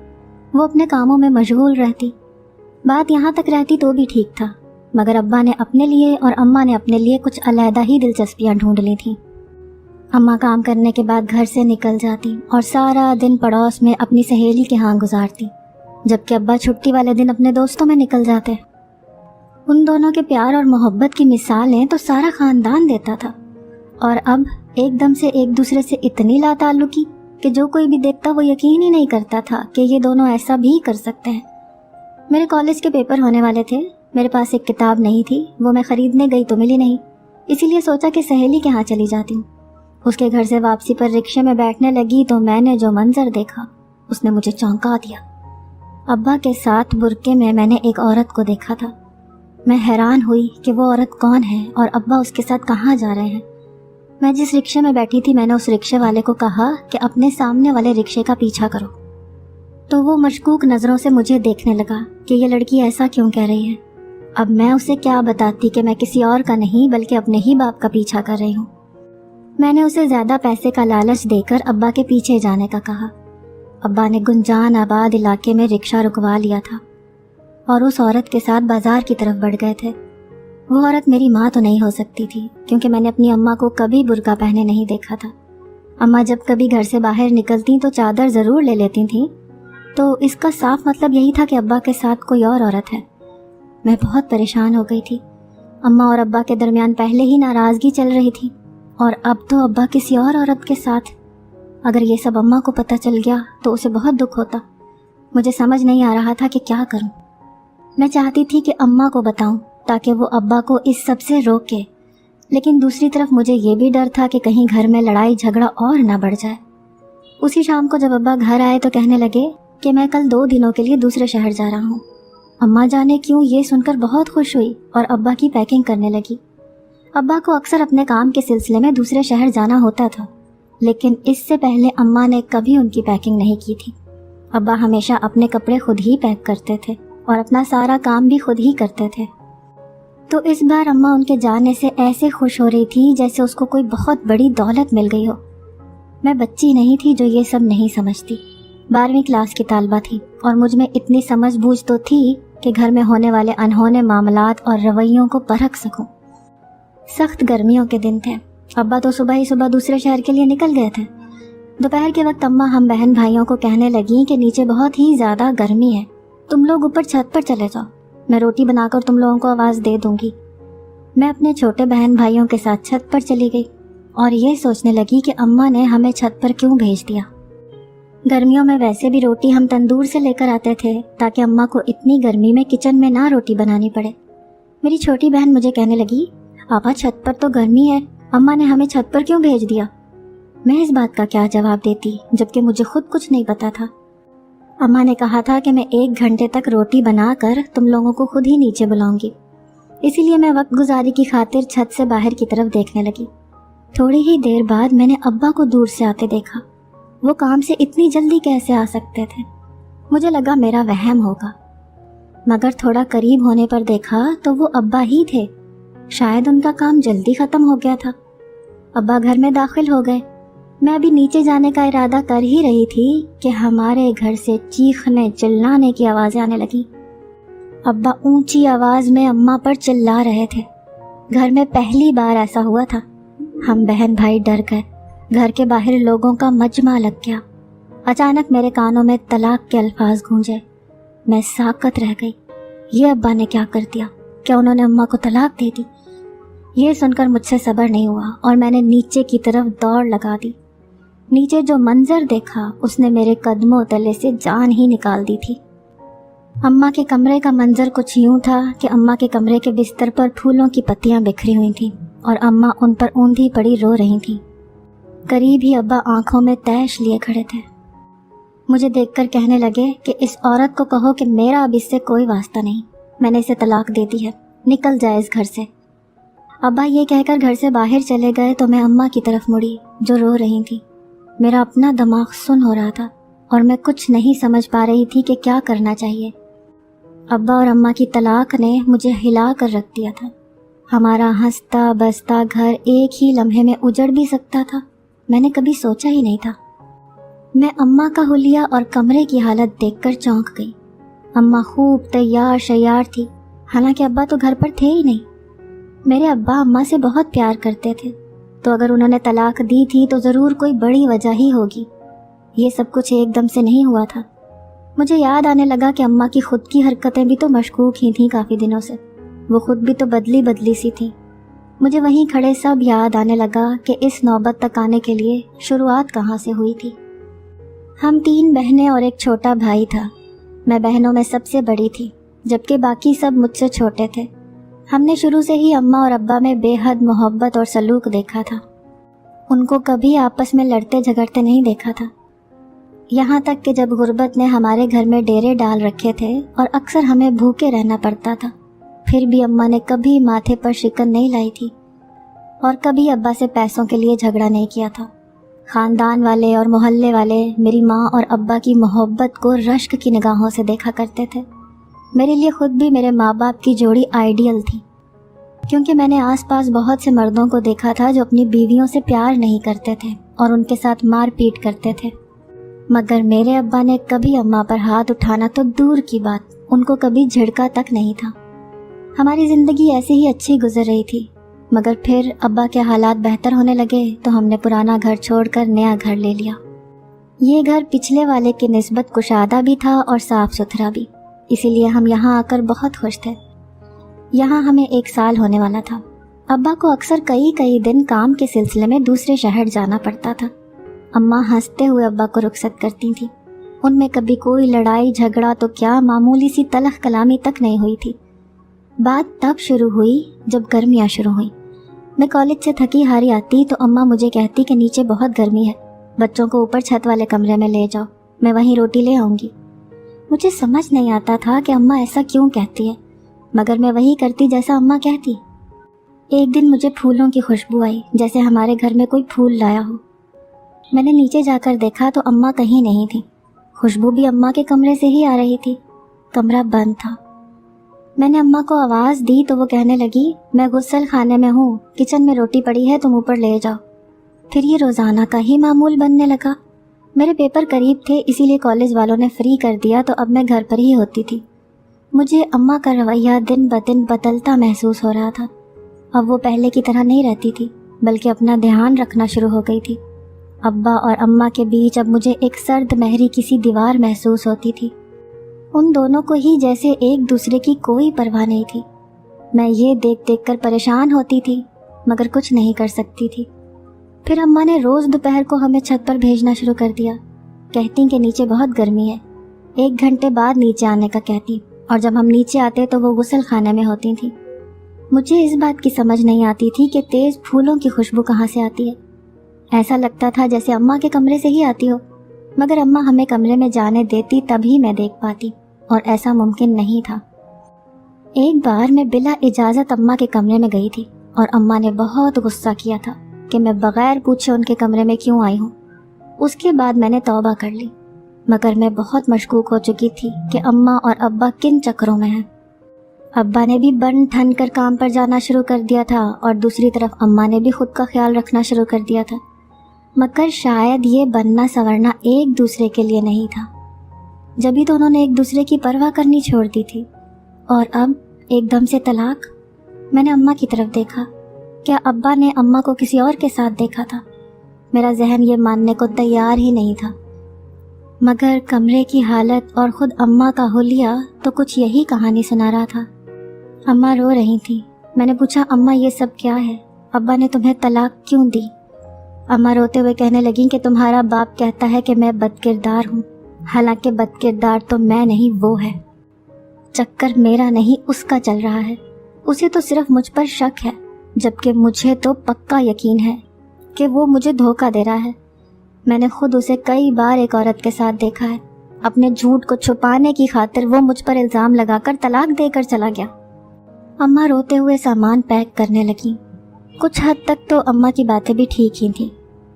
وہ اپنے کاموں میں مشغول رہتی۔ بات یہاں تک رہتی تو بھی ٹھیک تھا، مگر ابا نے اپنے لیے اور اماں نے اپنے لیے کچھ علیحدہ ہی دلچسپیاں ڈھونڈ لی تھیں۔ اماں کام کرنے کے بعد گھر سے نکل جاتی اور سارا دن پڑوس میں اپنی سہیلی کے ہاں گزارتی، جبکہ ابا چھٹی والے دن اپنے دوستوں میں نکل جاتے۔ ان دونوں کے پیار اور محبت کی مثالیں تو سارا خاندان دیتا تھا، اور اب ایک دم سے ایک دوسرے سے اتنی لا تعلقی کہ جو کوئی بھی دیکھتا وہ یقین ہی نہیں کرتا تھا کہ یہ دونوں ایسا بھی کر سکتے ہیں۔ میرے کالج کے پیپر ہونے والے تھے، میرے پاس ایک کتاب نہیں تھی، وہ میں خریدنے گئی تو ملی نہیں، اسی لیے سوچا کہ سہیلی کے ہاں چلی جاتی ہوں۔ اس کے گھر سے واپسی پر رکشے میں بیٹھنے لگی تو میں نے جو منظر دیکھا اس نے مجھے چونکا دیا۔ ابا کے ساتھ برقعے میں نے ایک عورت کو دیکھا تھا۔ میں حیران ہوئی کہ وہ عورت کون ہے اور ابا اس کے ساتھ کہاں جا رہے ہیں۔ میں جس رکشے میں بیٹھی تھی میں نے اس رکشے والے کو کہا کہ اپنے سامنے والے رکشے کا پیچھا کرو، تو وہ مشکوک نظروں سے مجھے دیکھنے لگا کہ یہ لڑکی ایسا کیوں کہہ رہی ہے۔ अब मैं उसे क्या बताती कि मैं किसी और का नहीं बल्कि अपने ही बाप का पीछा कर रही हूँ। मैंने उसे ज़्यादा पैसे का लालच देकर अब्बा के पीछे जाने का कहा। अब्बा ने गुंजान आबाद इलाके में रिक्शा रुकवा लिया था और उस औरत के साथ बाजार की तरफ बढ़ गए थे। वो औरत मेरी माँ तो नहीं हो सकती थी, क्योंकि मैंने अपनी अम्मा को कभी बुर्का पहने नहीं देखा था। अम्मा जब कभी घर से बाहर निकलती तो चादर ज़रूर ले लेती थी, तो इसका साफ मतलब यही था कि अब्बा के साथ कोई और औरत है। मैं बहुत परेशान हो गई थी। अम्मा और अब्बा के दरमियान पहले ही नाराज़गी चल रही थी और अब तो अब्बा किसी और औरत के साथ। अगर ये सब अम्मा को पता चल गया तो उसे बहुत दुख होता। मुझे समझ नहीं आ रहा था कि क्या करूं। मैं चाहती थी कि अम्मा को बताऊं ताकि वो अब्बा को इस सब से रोके, लेकिन दूसरी तरफ मुझे ये भी डर था कि कहीं घर में लड़ाई झगड़ा और ना बढ़ जाए। उसी शाम को जब अब्बा घर आए तो कहने लगे कि मैं कल 2 दिनों के लिए दूसरे शहर जा रहा हूँ। अम्मा जाने क्यों ये सुनकर बहुत खुश हुई और अब्बा की पैकिंग करने लगी। अब्बा को अक्सर अपने काम के सिलसिले में दूसरे शहर जाना होता था, लेकिन इससे पहले अम्मा ने कभी उनकी पैकिंग नहीं की थी। अब्बा हमेशा अपने कपड़े खुद ही पैक करते थे और अपना सारा काम भी खुद ही करते थे। तो इस बार अम्मा उनके जाने से ऐसे खुश हो रही थी जैसे उसको कोई बहुत बड़ी दौलत मिल गई हो। मैं बच्ची नहीं थी जो ये सब नहीं समझती। 12वीं क्लास की तालबा थी और मुझ में इतनी समझ बूझ तो थी कि घर में होने वाले अनहोने मामलात और रवैयों को परख सकूं। सख्त गर्मियों के दिन थे। अब्बा तो सुबह ही सुबह दूसरे शहर के लिए निकल गए थे। दोपहर के वक्त अम्मा हम बहन भाइयों को कहने लगी कि नीचे बहुत ही ज़्यादा गर्मी है, तुम लोग ऊपर छत पर चले जाओ, मैं रोटी बनाकर तुम लोगों को आवाज़ दे दूंगी। मैं अपने छोटे बहन भाइयों के साथ छत पर चली गई और ये सोचने लगी कि अम्मा ने हमें छत पर क्यों भेज दिया। गर्मियों में वैसे भी रोटी हम तंदूर से लेकर आते थे ताकि अम्मा को इतनी गर्मी में किचन में ना रोटी बनानी पड़े। मेरी छोटी बहन मुझे कहने लगी, पापा छत पर तो गर्मी है, अम्मा ने हमें छत पर क्यों भेज दिया। मैं इस बात का क्या जवाब देती जबकि मुझे खुद कुछ नहीं पता था। अम्मा ने कहा था कि मैं 1 घंटे तक रोटी बनाकर तुम लोगों को खुद ही नीचे बुलाऊंगी, इसीलिए मैं वक्त गुजारी की खातिर छत से बाहर की तरफ देखने लगी। थोड़ी ही देर बाद मैंने अब्बा को दूर से आते देखा। वो काम से इतनी जल्दी कैसे आ सकते थे। मुझे लगा मेरा वहम होगा, मगर थोड़ा करीब होने पर देखा तो वो अब्बा ही थे। शायद उनका काम जल्दी ख़त्म हो गया था। अब्बा घर में दाखिल हो गए। मैं अभी नीचे जाने का इरादा कर ही रही थी कि हमारे घर से चीखने चिल्लाने की आवाज़ें आने लगी। अब्बा ऊंची आवाज़ में अम्मा पर चिल्ला रहे थे। घर में पहली बार ऐसा हुआ था। हम बहन भाई डर गए। घर के बाहर लोगों का मजमा लग गया। अचानक मेरे कानों में तलाक के अल्फाज गूंजे। मैं साकत रह गई। ये अब्बा ने क्या कर दिया? क्या उन्होंने अम्मा को तलाक दे दी? ये सुनकर मुझसे सब्र नहीं हुआ और मैंने नीचे की तरफ दौड़ लगा दी। नीचे जो मंजर देखा उसने मेरे कदमों तले से जान ही निकाल दी थी। अम्मा के कमरे का मंजर कुछ यूं था कि अम्मा के कमरे के बिस्तर पर फूलों की पत्तियां बिखरी हुई थीं और अम्मा उन पर ऊंधी पड़ी रो रही थीं। करीब ही अब्बा आंखों में तैश लिए खड़े थे। मुझे देखकर कहने लगे कि इस औरत को कहो कि मेरा अब इससे कोई वास्ता नहीं, मैंने इसे तलाक दे दी है, निकल जाए इस घर से। अब्बा ये कहकर घर से बाहर चले गए तो मैं अम्मा की तरफ मुड़ी जो रो रही थी। मेरा अपना दिमाग सुन हो रहा था और मैं कुछ नहीं समझ पा रही थी कि क्या करना चाहिए। अब्बा और अम्मा की तलाक ने मुझे हिला कर रख दिया था। हमारा हंसता बसता घर एक ही लम्हे में उजड़ भी सकता था। मैंने कभी सोचा ही नहीं था। मैं अम्मा का हुलिया और कमरे की हालत देखकर चौंक गई। अम्मा खूब तैयार शैयार थी, हालांकि अब्बा तो घर पर थे ही नहीं। मेरे अब्बा अम्मा से बहुत प्यार करते थे, तो अगर उन्होंने तलाक दी थी तो ज़रूर कोई बड़ी वजह ही होगी। ये सब कुछ एकदम से नहीं हुआ था। मुझे याद आने लगा कि अम्मा की खुद की हरकतें भी तो मशकूक ही थीं काफ़ी दिनों से। वो खुद भी तो बदली बदली सी थी। मुझे वहीं खड़े सब याद आने लगा कि इस नौबत तक आने के लिए शुरुआत कहाँ से हुई थी। हम 3 बहनें और एक छोटा भाई था। मैं बहनों में सबसे बड़ी थी, जबकि बाकी सब मुझसे छोटे थे। हमने शुरू से ही अम्मा और अब्बा में बेहद मोहब्बत और सलूक देखा था। उनको कभी आपस में लड़ते झगड़ते नहीं देखा था। यहाँ तक कि जब गुर्बत ने हमारे घर में डेरे डाल रखे थे और अक्सर हमें भूखे रहना पड़ता था, फिर भी अम्मा ने कभी माथे पर शिकन नहीं लाई थी और कभी अब्बा से पैसों के लिए झगड़ा नहीं किया था। ख़ानदान वाले और मोहल्ले वाले मेरी माँ और अब्बा की मोहब्बत को रश्क की निगाहों से देखा करते थे। میرے لیے خود بھی میرے ماں باپ کی جوڑی آئیڈیل تھی، کیونکہ میں نے آس پاس بہت سے مردوں کو دیکھا تھا جو اپنی بیویوں سے پیار نہیں کرتے تھے اور ان کے ساتھ مار پیٹ کرتے تھے، مگر میرے ابا نے کبھی اماں پر ہاتھ اٹھانا تو دور کی بات، ان کو کبھی جھڑکا تک نہیں تھا۔ ہماری زندگی ایسی ہی اچھی گزر رہی تھی، مگر پھر ابا کے حالات بہتر ہونے لگے تو ہم نے پرانا گھر چھوڑ کر نیا گھر لے لیا۔ یہ گھر پچھلے والے کی نسبت کشادہ بھی تھا اور صاف ستھرا بھی، اسی لیے ہم یہاں آ کر بہت خوش تھے۔ یہاں ہمیں 1 سال ہونے والا تھا۔ ابا کو اکثر کئی دن کام کے سلسلے میں دوسرے شہر جانا پڑتا تھا۔ اماں ہنستے ہوئے ابا کو رخصت کرتی تھیں۔ ان میں کبھی کوئی لڑائی جھگڑا تو کیا، معمولی سی تلخ کلامی تک نہیں ہوئی تھی۔ بات تب شروع ہوئی جب گرمیاں شروع ہوئیں۔ میں کالج سے تھکی ہاری آتی تو اماں مجھے کہتی کہ نیچے بہت گرمی ہے، بچوں کو اوپر چھت والے کمرے میں لے جاؤ، میں وہیں روٹی لے آؤں گی۔ مجھے سمجھ نہیں آتا تھا کہ اماں ایسا کیوں کہتی ہے، مگر میں وہی کرتی جیسا اماں کہتی۔ ایک دن مجھے پھولوں کی خوشبو آئی، جیسے ہمارے گھر میں کوئی پھول لایا ہو۔ میں نے نیچے جا کر دیکھا تو اماں کہیں نہیں تھی، خوشبو بھی اماں کے کمرے سے ہی آ رہی تھی۔ کمرہ بند تھا۔ میں نے اماں کو آواز دی تو وہ کہنے لگی، میں غسل خانے میں ہوں، کچن میں روٹی پڑی ہے، تم اوپر لے جاؤ۔ پھر یہ روزانہ کا ہی معمول بننے لگا۔ میرے پیپر قریب تھے، اسی لیے کالج والوں نے فری کر دیا تو اب میں گھر پر ہی ہوتی تھی۔ مجھے اماں کا رویہ دن بدن بدلتا محسوس ہو رہا تھا۔ اب وہ پہلے کی طرح نہیں رہتی تھی، بلکہ اپنا دھیان رکھنا شروع ہو گئی تھی۔ ابا اور اماں کے بیچ اب مجھے ایک سرد مہری کسی دیوار محسوس ہوتی تھی۔ ان دونوں کو ہی جیسے ایک دوسرے کی کوئی پرواہ نہیں تھی۔ میں یہ دیکھ کر پریشان ہوتی تھی، مگر کچھ نہیں کر سکتی تھی۔ پھر اماں نے روز دوپہر کو ہمیں چھت پر بھیجنا شروع کر دیا، کہتی کہ نیچے بہت گرمی ہے، 1 گھنٹے بعد نیچے آنے کا کہتی، اور جب ہم نیچے آتے تو وہ غسل خانے میں ہوتی تھیں۔ مجھے اس بات کی سمجھ نہیں آتی تھی کہ تیز پھولوں کی خوشبو کہاں سے آتی ہے۔ ایسا لگتا تھا جیسے اماں کے کمرے سے ہی آتی ہو، مگر اماں ہمیں کمرے میں جانے دیتی تبھی میں دیکھ پاتی، اور ایسا ممکن نہیں تھا۔ ایک بار میں بلا اجازت اماں کے کمرے میں گئی تھی اور اماں نے بہت غصہ کیا تھا کہ میں بغیر پوچھے ان کے کمرے میں کیوں آئی ہوں۔ اس کے بعد میں نے توبہ کر لی، مگر میں بہت مشکوک ہو چکی تھی کہ اماں اور ابا کن چکروں میں ہیں۔ ابا نے بھی بن ٹھن کر کام پر جانا شروع کر دیا تھا اور دوسری طرف اماں نے بھی خود کا خیال رکھنا شروع کر دیا تھا، مگر شاید یہ بننا سنورنا ایک دوسرے کے لیے نہیں تھا، جبھی تو انہوں نے ایک دوسرے کی پرواہ کرنی چھوڑ دی تھی۔ اور اب ایک دم سے طلاق۔ میں نے اماں کی طرف دیکھا، کیا ابا نے اماں کو کسی اور کے ساتھ دیکھا تھا؟ میرا ذہن یہ ماننے کو تیار ہی نہیں تھا، مگر کمرے کی حالت اور خود اماں کا حلیہ تو کچھ یہی کہانی سنا رہا تھا۔ اماں رو رہی تھی۔ میں نے پوچھا، اماں یہ سب کیا ہے؟ ابا نے تمہیں طلاق کیوں دی؟ اماں روتے ہوئے کہنے لگیں کہ تمہارا باپ کہتا ہے کہ میں بد کردار ہوں، حالانکہ بد کردار تو میں نہیں، وہ ہے۔ چکر میرا نہیں، اس کا چل رہا ہے۔ اسے تو صرف مجھ پر شک ہے، جبکہ مجھے تو پکا یقین ہے کہ وہ مجھے دھوکہ دے رہا ہے۔ میں نے خود اسے کئی بار ایک عورت کے ساتھ دیکھا ہے۔ اپنے جھوٹ کو چھپانے کی خاطر وہ مجھ پر الزام لگا کر طلاق دے کر چلا گیا۔ اماں روتے ہوئے سامان پیک کرنے لگیں۔ کچھ حد تک تو اماں کی باتیں بھی ٹھیک ہی تھیں۔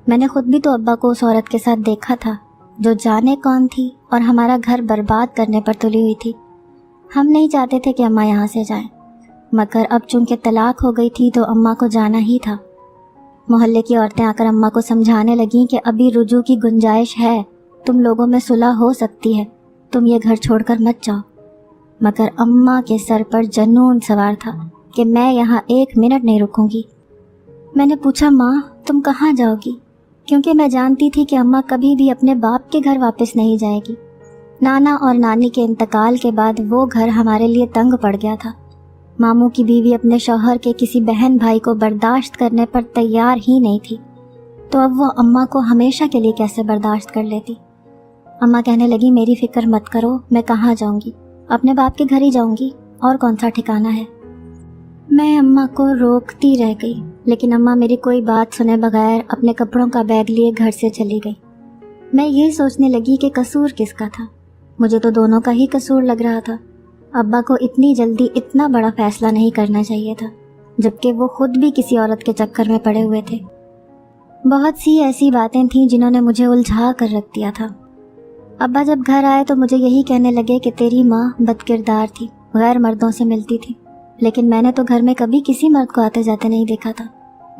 میں نے خود بھی تو ابا کو اس عورت کے ساتھ دیکھا تھا جو جانے کون تھی اور ہمارا گھر برباد کرنے پر تلی ہوئی تھی۔ ہم نہیں چاہتے تھے کہ اماں یہاں سے جائیں، مگر اب چونکہ طلاق ہو گئی تھی تو اماں کو جانا ہی تھا۔ محلے کی عورتیں آ کر اماں کو سمجھانے لگیں کہ ابھی رجوع کی گنجائش ہے، تم لوگوں میں صلح ہو سکتی ہے، تم یہ گھر چھوڑ کر مت جاؤ۔ مگر اماں کے سر پر جنون سوار تھا کہ میں یہاں 1 منٹ نہیں رکوں گی۔ میں نے پوچھا، ماں تم کہاں جاؤ گی؟ کیونکہ میں جانتی تھی کہ اماں کبھی بھی اپنے باپ کے گھر واپس نہیں جائے گی۔ نانا اور نانی کے انتقال کے بعد وہ گھر ہمارے لیے تنگ پڑ گیا تھا۔ ماموں کی بیوی اپنے شوہر کے کسی بہن بھائی کو برداشت کرنے پر تیار ہی نہیں تھی، تو اب وہ اماں کو ہمیشہ کے لیے کیسے برداشت کر لیتی؟ اماں کہنے لگی، میری فکر مت کرو، میں کہاں جاؤں گی، اپنے باپ کے گھر ہی جاؤں گی، اور کون سا ٹھکانہ ہے۔ میں اماں کو روکتی رہ گئی، لیکن اماں میری کوئی بات سنے بغیر اپنے کپڑوں کا بیگ لیے گھر سے چلی گئی۔ میں یہ سوچنے لگی کہ قصور کس کا تھا؟ مجھے تو دونوں کا ہی قصور لگ رہا تھا۔ ابا کو اتنی جلدی اتنا بڑا فیصلہ نہیں کرنا چاہیے تھا، جبکہ وہ خود بھی کسی عورت کے چکر میں پڑے ہوئے تھے۔ بہت سی ایسی باتیں تھیں جنہوں نے مجھے الجھا کر رکھ دیا تھا۔ ابا جب گھر آئے تو مجھے یہی کہنے لگے کہ تیری ماں بد کردار تھی، غیر مردوں سے ملتی تھی، لیکن میں نے تو گھر میں کبھی کسی مرد کو آتے جاتے نہیں دیکھا تھا،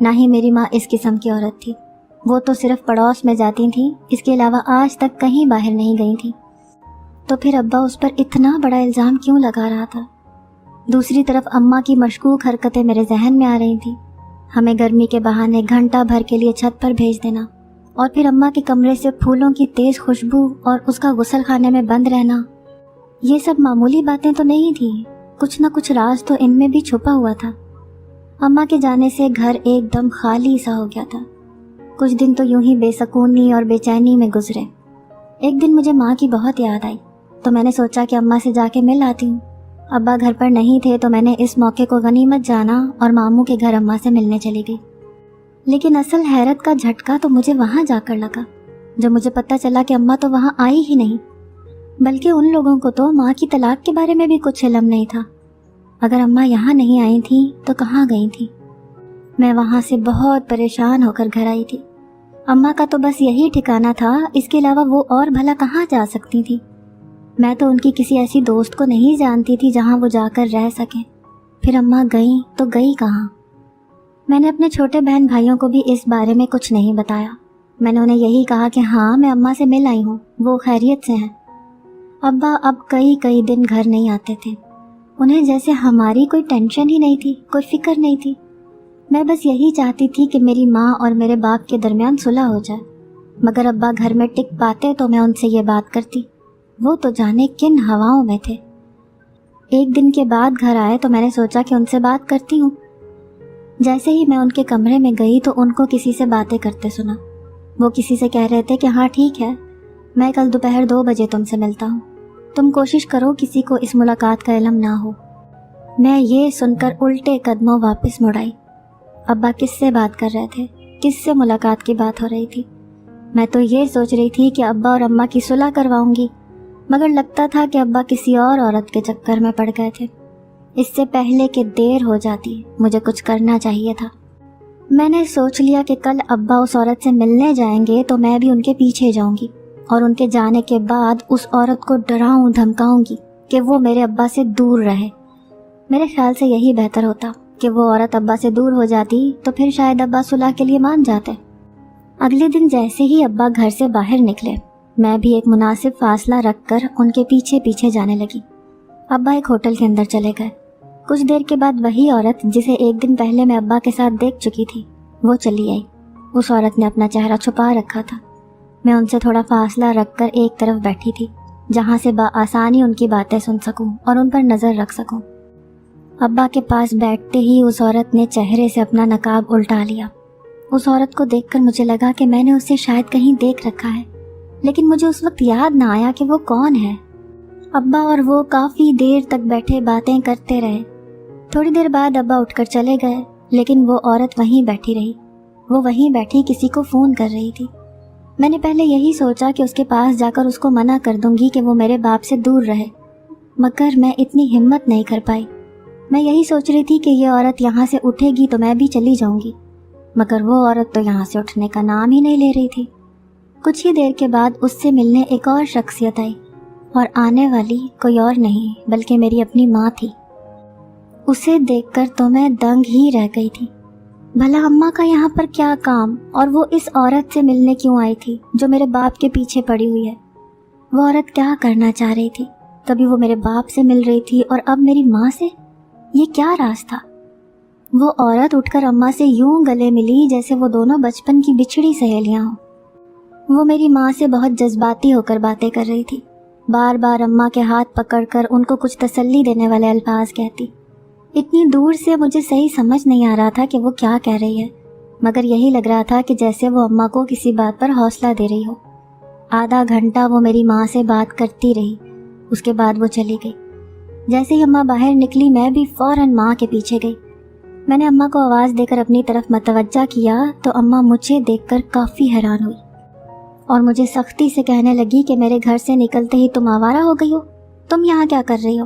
نہ ہی میری ماں اس قسم کی عورت تھی، وہ تو صرف پڑوس میں جاتی تھیں، اس کے علاوہ آج تک کہیں باہر نہیں گئی تھیں۔ تو پھر ابا اس پر اتنا بڑا الزام کیوں لگا رہا تھا؟ دوسری طرف اماں کی مشکوک حرکتیں میرے ذہن میں آ رہی تھیں، ہمیں گرمی کے بہانے گھنٹہ بھر کے لیے چھت پر بھیج دینا، اور پھر اماں کے کمرے سے پھولوں کی تیز خوشبو اور اس کا غسل خانے میں بند رہنا، یہ سب معمولی باتیں تو نہیں تھیں، کچھ نہ کچھ راز تو ان میں بھی چھپا ہوا تھا۔ اماں کے جانے سے گھر ایک دم خالی سا ہو گیا تھا۔ کچھ دن تو یوں ہی بے سکونی اور بے چینی میں گزرے۔ ایک دن مجھے ماں کی بہت یاد آئی، تو میں نے سوچا کہ اماں سے جا کے مل آتی ہوں۔ ابا گھر پر نہیں تھے تو میں نے اس موقع کو غنیمت جانا اور ماموں کے گھر اماں سے ملنے چلی گئی۔ لیکن اصل حیرت کا جھٹکا تو مجھے وہاں جا کر لگا، جب مجھے پتہ چلا کہ اماں تو وہاں آئی ہی نہیں، بلکہ ان لوگوں کو تو ماں کی طلاق کے بارے میں بھی کچھ علم نہیں تھا۔ اگر اماں یہاں نہیں آئی تھیں تو کہاں گئی تھیں؟ میں وہاں سے بہت پریشان ہو کر گھر آئی تھی۔ اماں کا تو بس یہی ٹھکانہ تھا، اس کے علاوہ وہ اور بھلا کہاں جا سکتی تھی؟ میں تو ان کی کسی ایسی دوست کو نہیں جانتی تھی جہاں وہ جا کر رہ سکیں۔ پھر اماں گئیں تو گئی کہاں؟ میں نے اپنے چھوٹے بہن بھائیوں کو بھی اس بارے میں کچھ نہیں بتایا۔ میں نے انہیں یہی کہا کہ ہاں میں اماں سے مل آئی ہوں، وہ خیریت سے ہیں۔ ابا اب کئی دن گھر نہیں آتے تھے، انہیں جیسے ہماری کوئی ٹینشن ہی نہیں تھی، کوئی فکر نہیں تھی۔ میں بس یہی چاہتی تھی کہ میری ماں اور میرے باپ کے درمیان صلح ہو جائے، مگر ابا گھر میں ٹک پاتے تو میں ان سے یہ بات کرتی، وہ تو جانے کن ہواؤں میں تھے۔ ایک دن کے بعد گھر آئے تو میں نے سوچا کہ ان سے بات کرتی ہوں۔ جیسے ہی میں ان کے کمرے میں گئی تو ان کو کسی سے باتیں کرتے سنا۔ وہ کسی سے کہہ رہے تھے کہ ہاں ٹھیک ہے، میں کل دوپہر 2 بجے تم سے ملتا ہوں، تم کوشش کرو کسی کو اس ملاقات کا علم نہ ہو۔ میں یہ سن کر الٹے قدموں واپس مڑ آئی۔ ابا کس سے بات کر رہے تھے؟ کس سے ملاقات کی بات ہو رہی تھی؟ میں تو یہ سوچ رہی تھی کہ ابا اور اماں کی صلح کرواؤں گی، مگر لگتا تھا کہ ابا کسی اور عورت کے چکر میں پڑ گئے تھے۔ اس سے پہلے کہ دیر ہو جاتی مجھے کچھ کرنا چاہیے تھا۔ میں نے سوچ لیا کہ کل ابا اس عورت سے ملنے جائیں گے تو میں بھی ان کے پیچھے جاؤں گی، اور ان کے جانے کے بعد اس عورت کو ڈراؤں دھمکاؤں گی کہ وہ میرے ابا سے دور رہے۔ میرے خیال سے یہی بہتر ہوتا کہ وہ عورت ابا سے دور ہو جاتی تو پھر شاید ابا صلح کے لیے مان جاتے۔ اگلے دن جیسے ہی ابا گھر سے باہر نکلے، میں بھی ایک مناسب فاصلہ رکھ کر ان کے پیچھے پیچھے جانے لگی۔ ابا ایک ہوٹل کے اندر چلے گئے۔ کچھ دیر کے بعد وہی عورت جسے ایک دن پہلے میں ابا کے ساتھ دیکھ چکی تھی وہ چلی آئی۔ اس عورت نے اپنا چہرہ چھپا رکھا تھا۔ میں ان سے تھوڑا فاصلہ رکھ کر ایک طرف بیٹھی تھی جہاں سے بآسانی ان کی باتیں سن سکوں اور ان پر نظر رکھ سکوں۔ ابا کے پاس بیٹھتے ہی اس عورت نے چہرے سے اپنا نقاب الٹا لیا۔ اس عورت کو دیکھ کر مجھے لگا کہ میں نے اسے شاید کہیں دیکھ رکھا ہے، لیکن مجھے اس وقت یاد نہ آیا کہ وہ کون ہے۔ ابا اور وہ کافی دیر تک بیٹھے باتیں کرتے رہے۔ تھوڑی دیر بعد ابا اٹھ کر چلے گئے، لیکن وہ عورت وہیں بیٹھی رہی۔ وہ وہیں بیٹھی کسی کو فون کر رہی تھی۔ میں نے پہلے یہی سوچا کہ اس کے پاس جا کر اس کو منع کر دوں گی کہ وہ میرے باپ سے دور رہے، مگر میں اتنی ہمت نہیں کر پائی۔ میں یہی سوچ رہی تھی کہ یہ عورت یہاں سے اٹھے گی تو میں بھی چلی جاؤں گی، مگر وہ عورت تو یہاں سے اٹھنے کا نام ہی نہیں لے رہی تھی۔ کچھ ہی دیر کے بعد اس سے ملنے ایک اور شخصیت آئی، اور آنے والی کوئی اور نہیں بلکہ میری اپنی ماں تھی۔ اسے دیکھ کر تو میں دنگ ہی رہ گئی تھی۔ بھلا اماں کا یہاں پر کیا کام، اور وہ اس عورت سے ملنے کیوں آئی تھی جو میرے باپ کے پیچھے پڑی ہوئی ہے؟ وہ عورت کیا کرنا چاہ رہی تھی؟ کبھی وہ میرے باپ سے مل رہی تھی اور اب میری ماں سے؟ یہ کیا راز تھا؟ وہ عورت اٹھ کر اماں سے یوں گلے ملی جیسے وہ دونوں بچپن کی بچھڑی سہیلیاں ہوں۔ وہ میری ماں سے بہت جذباتی ہو کر باتیں کر رہی تھی، بار بار اماں کے ہاتھ پکڑ کر ان کو کچھ تسلی دینے والے الفاظ کہتی۔ اتنی دور سے مجھے صحیح سمجھ نہیں آ رہا تھا کہ وہ کیا کہہ رہی ہے، مگر یہی لگ رہا تھا کہ جیسے وہ اماں کو کسی بات پر حوصلہ دے رہی ہو۔ آدھا گھنٹہ وہ میری ماں سے بات کرتی رہی، اس کے بعد وہ چلی گئی۔ جیسے ہی اماں باہر نکلی میں بھی فوراً ماں کے پیچھے گئی۔ میں نے اماں کو آواز دے کر اپنی طرف متوجہ کیا تو اماں مجھے دیکھ کر کافی حیران ہوئی اور مجھے سختی سے کہنے لگی کہ میرے گھر سے نکلتے ہی تم آوارہ ہو گئی ہو، تم یہاں کیا کر رہی ہو؟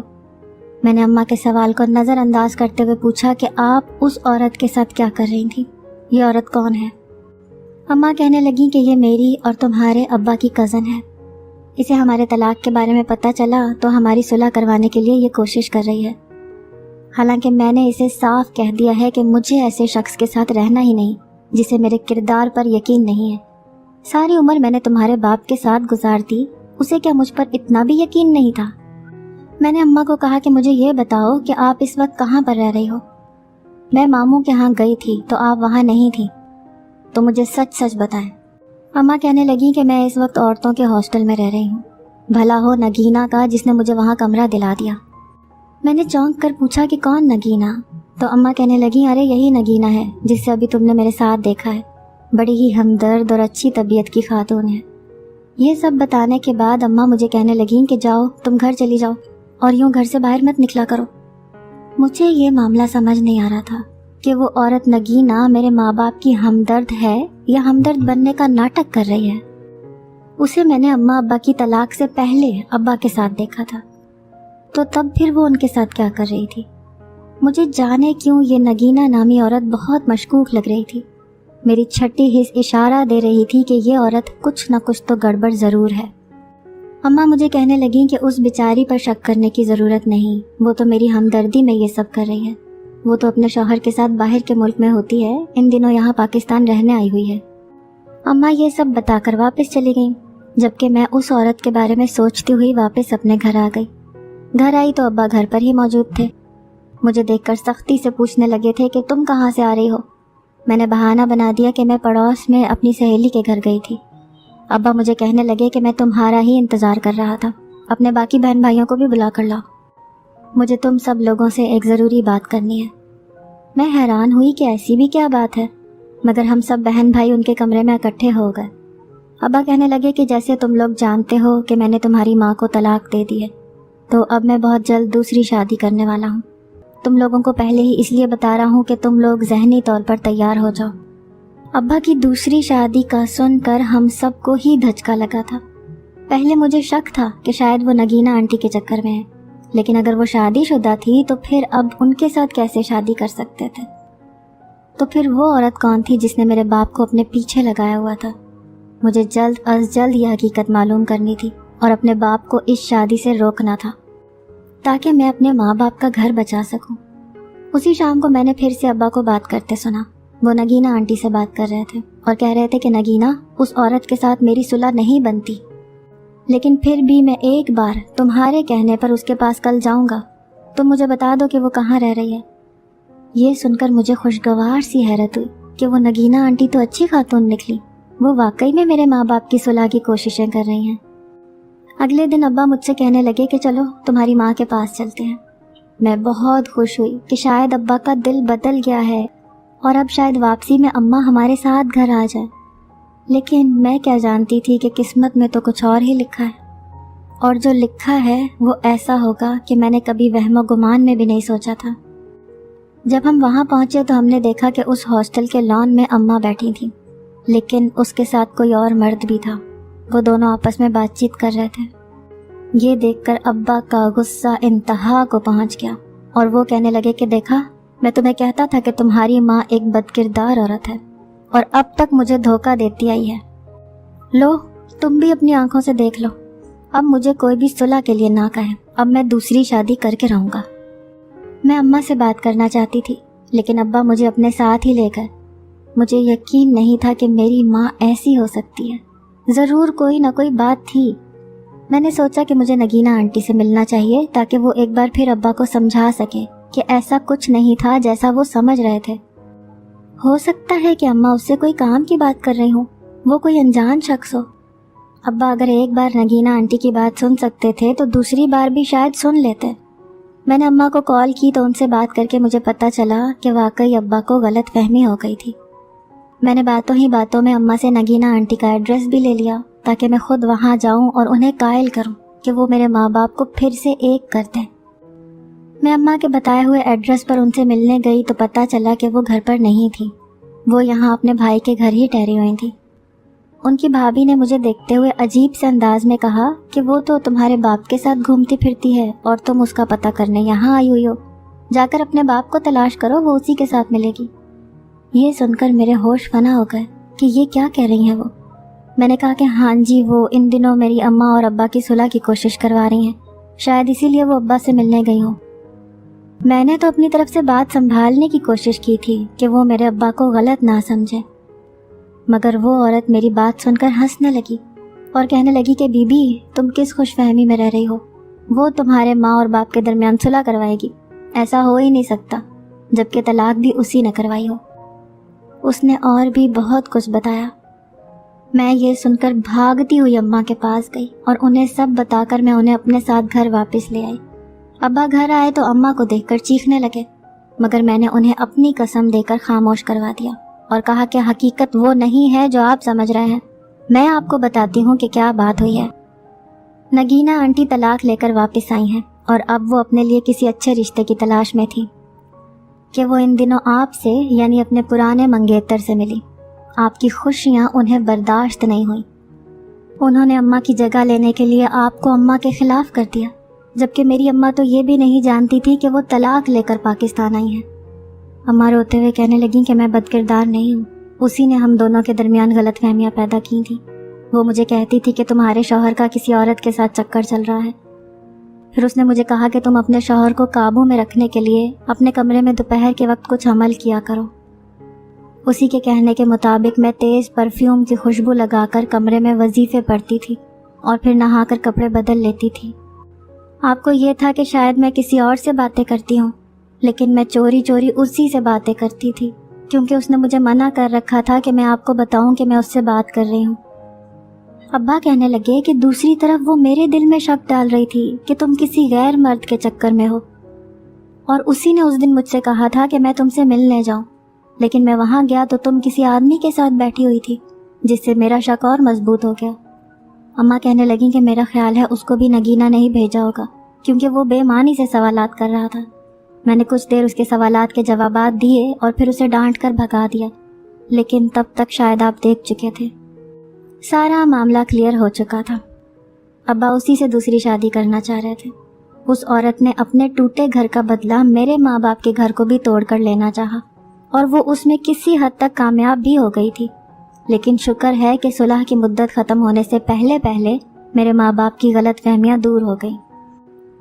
میں نے اماں کے سوال کو نظر انداز کرتے ہوئے پوچھا کہ آپ اس عورت کے ساتھ کیا کر رہی تھیں؟ یہ عورت کون ہے؟ اماں کہنے لگیں کہ یہ میری اور تمہارے ابا کی کزن ہے۔ इसे हमारे तलाक के बारे में पता चला तो हमारी सुलह करवाने के लिए ये कोशिश कर रही है। हालांकि मैंने इसे साफ कह दिया है कि मुझे ऐसे शख्स के साथ रहना ही नहीं जिसे मेरे किरदार पर यकीन नहीं है। सारी उम्र मैंने तुम्हारे बाप के साथ गुजार दी, उसे क्या मुझ पर इतना भी यकीन नहीं था? मैंने अम्मा को कहा कि मुझे ये बताओ कि आप इस वक्त कहाँ पर रह रही हो। मैं मामू के यहाँ गई थी तो आप वहाँ नहीं थी, तो मुझे सच सच बताएं। अम्मा कहने लगी कि मैं इस वक्त औरतों के हॉस्टल में रह रही हूँ। भला हो नगीना का जिसने मुझे वहाँ कमरा दिला दिया। मैंने चौंक कर पूछा कि कौन नगीना? तो अम्मा कहने लगी, अरे यही नगीना है जिससे अभी तुमने मेरे साथ देखा है। बड़ी ही हमदर्द और अच्छी तबीयत की खातून है। ये सब बताने के बाद अम्मा मुझे कहने लगी कि जाओ तुम घर चली जाओ और यूं घर से बाहर मत निकला करो। मुझे ये मामला समझ नहीं आ रहा था कि वो औरत नगीना मेरे माँ बाप की हमदर्द है या हमदर्द बनने का नाटक कर रही है। उसे मैंने अम्मा अब्बा की तलाक से पहले अब्बा के साथ देखा था, तो तब फिर वो उनके साथ क्या कर रही थी? मुझे जाने क्यों ये नगीना नामी औरत बहुत मशकूक लग रही थी। मेरी छठी हिस्स इशारा दे रही थी कि ये औरत कुछ न कुछ तो गड़बड़ ज़रूर है। अम्मा मुझे कहने लगी कि उस बेचारी पर शक करने की ज़रूरत नहीं, वो तो मेरी हमदर्दी में ये सब कर रही है। वो तो अपने शौहर के साथ बाहर के मुल्क में होती है, इन दिनों यहाँ पाकिस्तान रहने आई हुई है। अम्मा ये सब बताकर वापस चली गई, जबकि मैं उस औरत के बारे में सोचती हुई वापस अपने घर आ गई। घर आई तो अब्बा घर पर ही मौजूद थे। मुझे देखकर सख्ती से पूछने लगे थे कि तुम कहाँ से आ रही हो। मैंने बहाना बना दिया कि मैं पड़ोस में अपनी सहेली के घर गई थी। अब्बा मुझे कहने लगे कि मैं तुम्हारा ही इंतज़ार कर रहा था, अपने बाकी बहन भाइयों को भी बुला कर लाओ, मुझे तुम सब लोगों से एक ज़रूरी बात करनी है। मैं हैरान हुई कि ऐसी भी क्या बात है, मगर हम सब बहन भाई उनके कमरे में इकट्ठे हो गए। अब्बा कहने लगे कि जैसे तुम लोग जानते हो कि मैंने तुम्हारी माँ को तलाक दे दी है, तो अब मैं बहुत जल्द दूसरी शादी करने वाला हूँ। तुम लोगों को पहले ही इसलिए बता रहा हूँ कि तुम लोग ज़हनी तौर पर तैयार हो जाओ। अब्बा की दूसरी शादी का सुनकर हम सबको ही धचका लगा था। पहले मुझे शक था कि शायद वो नगीना आंटी के चक्कर में है, लेकिन अगर वो शादीशुदा थी तो फिर अब उनके साथ कैसे शादी कर सकते थे? तो फिर वो औरत कौन थी जिसने मेरे बाप को अपने पीछे लगाया हुआ था? मुझे जल्द अज जल्द ये हकीकत मालूम करनी थी और अपने बाप को इस शादी से रोकना था, ताकि मैं अपने माँ बाप का घर बचा सकूं। उसी शाम को मैंने फिर से अब्बा को बात करते सुना। वो नगीना आंटी से बात कर रहे थे और कह रहे थे कि नगीना, उस औरत के साथ मेरी सुलह नहीं बनती, लेकिन फिर भी मैं एक बार तुम्हारे कहने पर उसके पास कल जाऊंगा। तुम मुझे बता दो कि वो कहाँ रह रही है। ये सुनकर मुझे खुशगवार सी हैरत हुई कि वो नगीना आंटी तो अच्छी खातून निकली। वो वाकई में मेरे माँ बाप की सुलह की कोशिशें कर रही हैं। अगले दिन अब्बा मुझसे कहने लगे कि चलो तुम्हारी माँ के पास चलते हैं। मैं बहुत खुश हुई कि शायद अब्बा का दिल बदल गया है और अब शायद वापसी में अम्मा हमारे साथ घर आ जाए। लेकिन मैं क्या जानती थी कि किस्मत में तो कुछ और ही लिखा है, और जो लिखा है वो ऐसा होगा कि मैंने कभी वहमो गुमान में भी नहीं सोचा था। जब हम वहाँ पहुँचे तो हमने देखा कि उस हॉस्टल के लॉन में अम्मा बैठी थी, लेकिन उसके साथ कोई और मर्द भी था। वो दोनों आपस में बातचीत कर रहे थे। ये देखकर अब्बा का गुस्सा इंतहा को पहुंच गया और वो कहने लगे कि देखा, मैं तुम्हें कहता था कि तुम्हारी माँ एक बदकिरदार औरत है और अब तक मुझे धोखा देती आई है। लो, तुम भी अपनी आंखों से देख लो। अब मुझे कोई भी सुलह के लिए ना कहे, अब मैं दूसरी शादी करके रहूँगा। मैं अम्मा से बात करना चाहती थी, लेकिन अब्बा मुझे अपने साथ ही ले गए। मुझे यकीन नहीं था कि मेरी माँ ऐसी हो सकती है। ज़रूर कोई ना कोई बात थी। मैंने सोचा कि मुझे नगीना आंटी से मिलना चाहिए ताकि वो एक बार फिर अब्बा को समझा सके कि ऐसा कुछ नहीं था जैसा वो समझ रहे थे। हो सकता है कि अम्मा उससे कोई काम की बात कर रही हूँ, वो कोई अनजान शख्स हो। अब्बा अगर एक बार नगीना आंटी की बात सुन सकते थे तो दूसरी बार भी शायद सुन लेते। मैंने अम्मा को कॉल की तो उनसे बात करके मुझे पता चला कि वाकई अब्बा को गलत फहमी हो गई थी। मैंने बातों ही बातों में अम्मा से नगीना आंटी का एड्रेस भी ले लिया ताकि मैं खुद वहाँ जाऊँ और उन्हें कायल करूँ कि वो मेरे माँ बाप को फिर से एक कर दें। मैं अम्मा के बताए हुए एड्रेस पर उनसे मिलने गई तो पता चला कि वो घर पर नहीं थी। वो यहाँ अपने भाई के घर ही ठहरी हुई थी। उनकी भाभी ने मुझे देखते हुए अजीब से अंदाज में कहा कि वो तो तुम्हारे बाप के साथ घूमती फिरती है और तुम उसका पता करने यहाँ आई हुई हो। जाकर अपने बाप को तलाश करो, वो उसी के साथ मिलेगी। ये सुनकर मेरे होश फना हो गए कि ये क्या कह रही हैं वो। میں نے کہا کہ ہاں جی، وہ ان دنوں میری اماں اور ابا کی صلح کی کوشش کروا رہی ہیں، شاید اسی لیے وہ ابا سے ملنے گئی ہوں۔ میں نے تو اپنی طرف سے بات سنبھالنے کی کوشش کی تھی کہ وہ میرے ابا کو غلط نہ سمجھے، مگر وہ عورت میری بات سن کر ہنسنے لگی اور کہنے لگی کہ بی بی، تم کس خوش فہمی میں رہ رہی ہو؟ وہ تمہارے ماں اور باپ کے درمیان صلح کروائے گی، ایسا ہو ہی نہیں سکتا، جبکہ طلاق بھی اسی نے کروائی ہو۔ اس نے اور بھی بہت کچھ بتایا۔ میں یہ سن کر بھاگتی ہوئی اماں کے پاس گئی اور انہیں سب بتا کر میں انہیں اپنے ساتھ گھر واپس لے آئی۔ ابا گھر آئے تو اماں کو دیکھ کر چیخنے لگے، مگر میں نے انہیں اپنی قسم دے کر خاموش کروا دیا اور کہا کہ حقیقت وہ نہیں ہے جو آپ سمجھ رہے ہیں، میں آپ کو بتاتی ہوں کہ کیا بات ہوئی ہے۔ نگینہ آنٹی طلاق لے کر واپس آئی ہیں اور اب وہ اپنے لیے کسی اچھے رشتے کی تلاش میں تھی کہ وہ ان دنوں آپ سے یعنی اپنے پرانے منگیتر سے ملی۔ آپ کی خوشیاں انہیں برداشت نہیں ہوئیں۔ انہوں نے اماں کی جگہ لینے کے لیے آپ کو اماں کے خلاف کر دیا، جبکہ میری اماں تو یہ بھی نہیں جانتی تھی کہ وہ طلاق لے کر پاکستان آئی ہیں۔ اماں روتے ہوئے کہنے لگیں کہ میں بد کردار نہیں ہوں، اسی نے ہم دونوں کے درمیان غلط فہمیاں پیدا کی تھیں۔ وہ مجھے کہتی تھی کہ تمہارے شوہر کا کسی عورت کے ساتھ چکر چل رہا ہے۔ پھر اس نے مجھے کہا کہ تم اپنے شوہر کو قابو میں رکھنے کے لیے اپنے کمرے میں دوپہر کے وقت کچھ عمل کیا کرو۔ اسی کے کہنے کے مطابق میں تیز پرفیوم کی خوشبو لگا کر کمرے میں وظیفے پڑھتی تھی اور پھر نہا کر کپڑے بدل لیتی تھی۔ آپ کو یہ تھا کہ شاید میں کسی اور سے باتیں کرتی ہوں، لیکن میں چوری چوری اسی سے باتیں کرتی تھی، کیونکہ اس نے مجھے منع کر رکھا تھا کہ میں آپ کو بتاؤں کہ میں اس سے بات کر رہی ہوں۔ ابا کہنے لگے کہ دوسری طرف وہ میرے دل میں شک ڈال رہی تھی کہ تم کسی غیر مرد کے چکر میں ہو، اور اسی نے اس دن مجھ سے کہا تھا کہ میں تم سے ملنے جاؤں، لیکن میں وہاں گیا تو تم کسی آدمی کے ساتھ بیٹھی ہوئی تھی، جس سے میرا شک اور مضبوط ہو گیا۔ اماں کہنے لگیں کہ میرا خیال ہے اس کو بھی نگینہ نہیں بھیجا ہوگا، کیونکہ وہ بے معنی سے سوالات کر رہا تھا۔ میں نے کچھ دیر اس کے سوالات کے جوابات دیے اور پھر اسے ڈانٹ کر بھگا دیا، لیکن تب تک شاید آپ دیکھ چکے تھے، سارا معاملہ کلیئر ہو چکا تھا۔ ابا اسی سے دوسری شادی کرنا چاہ رہے تھے۔ اس عورت نے اپنے ٹوٹے گھر کا بدلہ میرے ماں باپ کے گھر کو بھی توڑ کر لینا چاہا، اور وہ اس میں کسی حد تک کامیاب بھی ہو گئی تھی، لیکن شکر ہے کہ صلح کی مدت ختم ہونے سے پہلے پہلے میرے ماں باپ کی غلط فہمیاں دور ہو گئیں۔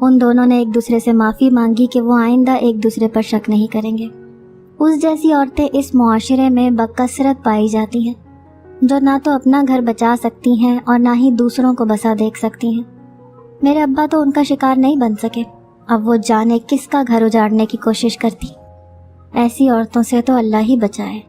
ان دونوں نے ایک دوسرے سے معافی مانگی کہ وہ آئندہ ایک دوسرے پر شک نہیں کریں گے۔ اس جیسی عورتیں اس معاشرے میں بکثرت پائی جاتی ہیں، جو نہ تو اپنا گھر بچا سکتی ہیں اور نہ ہی دوسروں کو بسا دیکھ سکتی ہیں۔ میرے ابا تو ان کا شکار نہیں بن سکے، اب وہ جانے کس کا گھر اجاڑنے کی کوشش کرتی۔ ایسی عورتوں سے تو اللہ ہی بچائے۔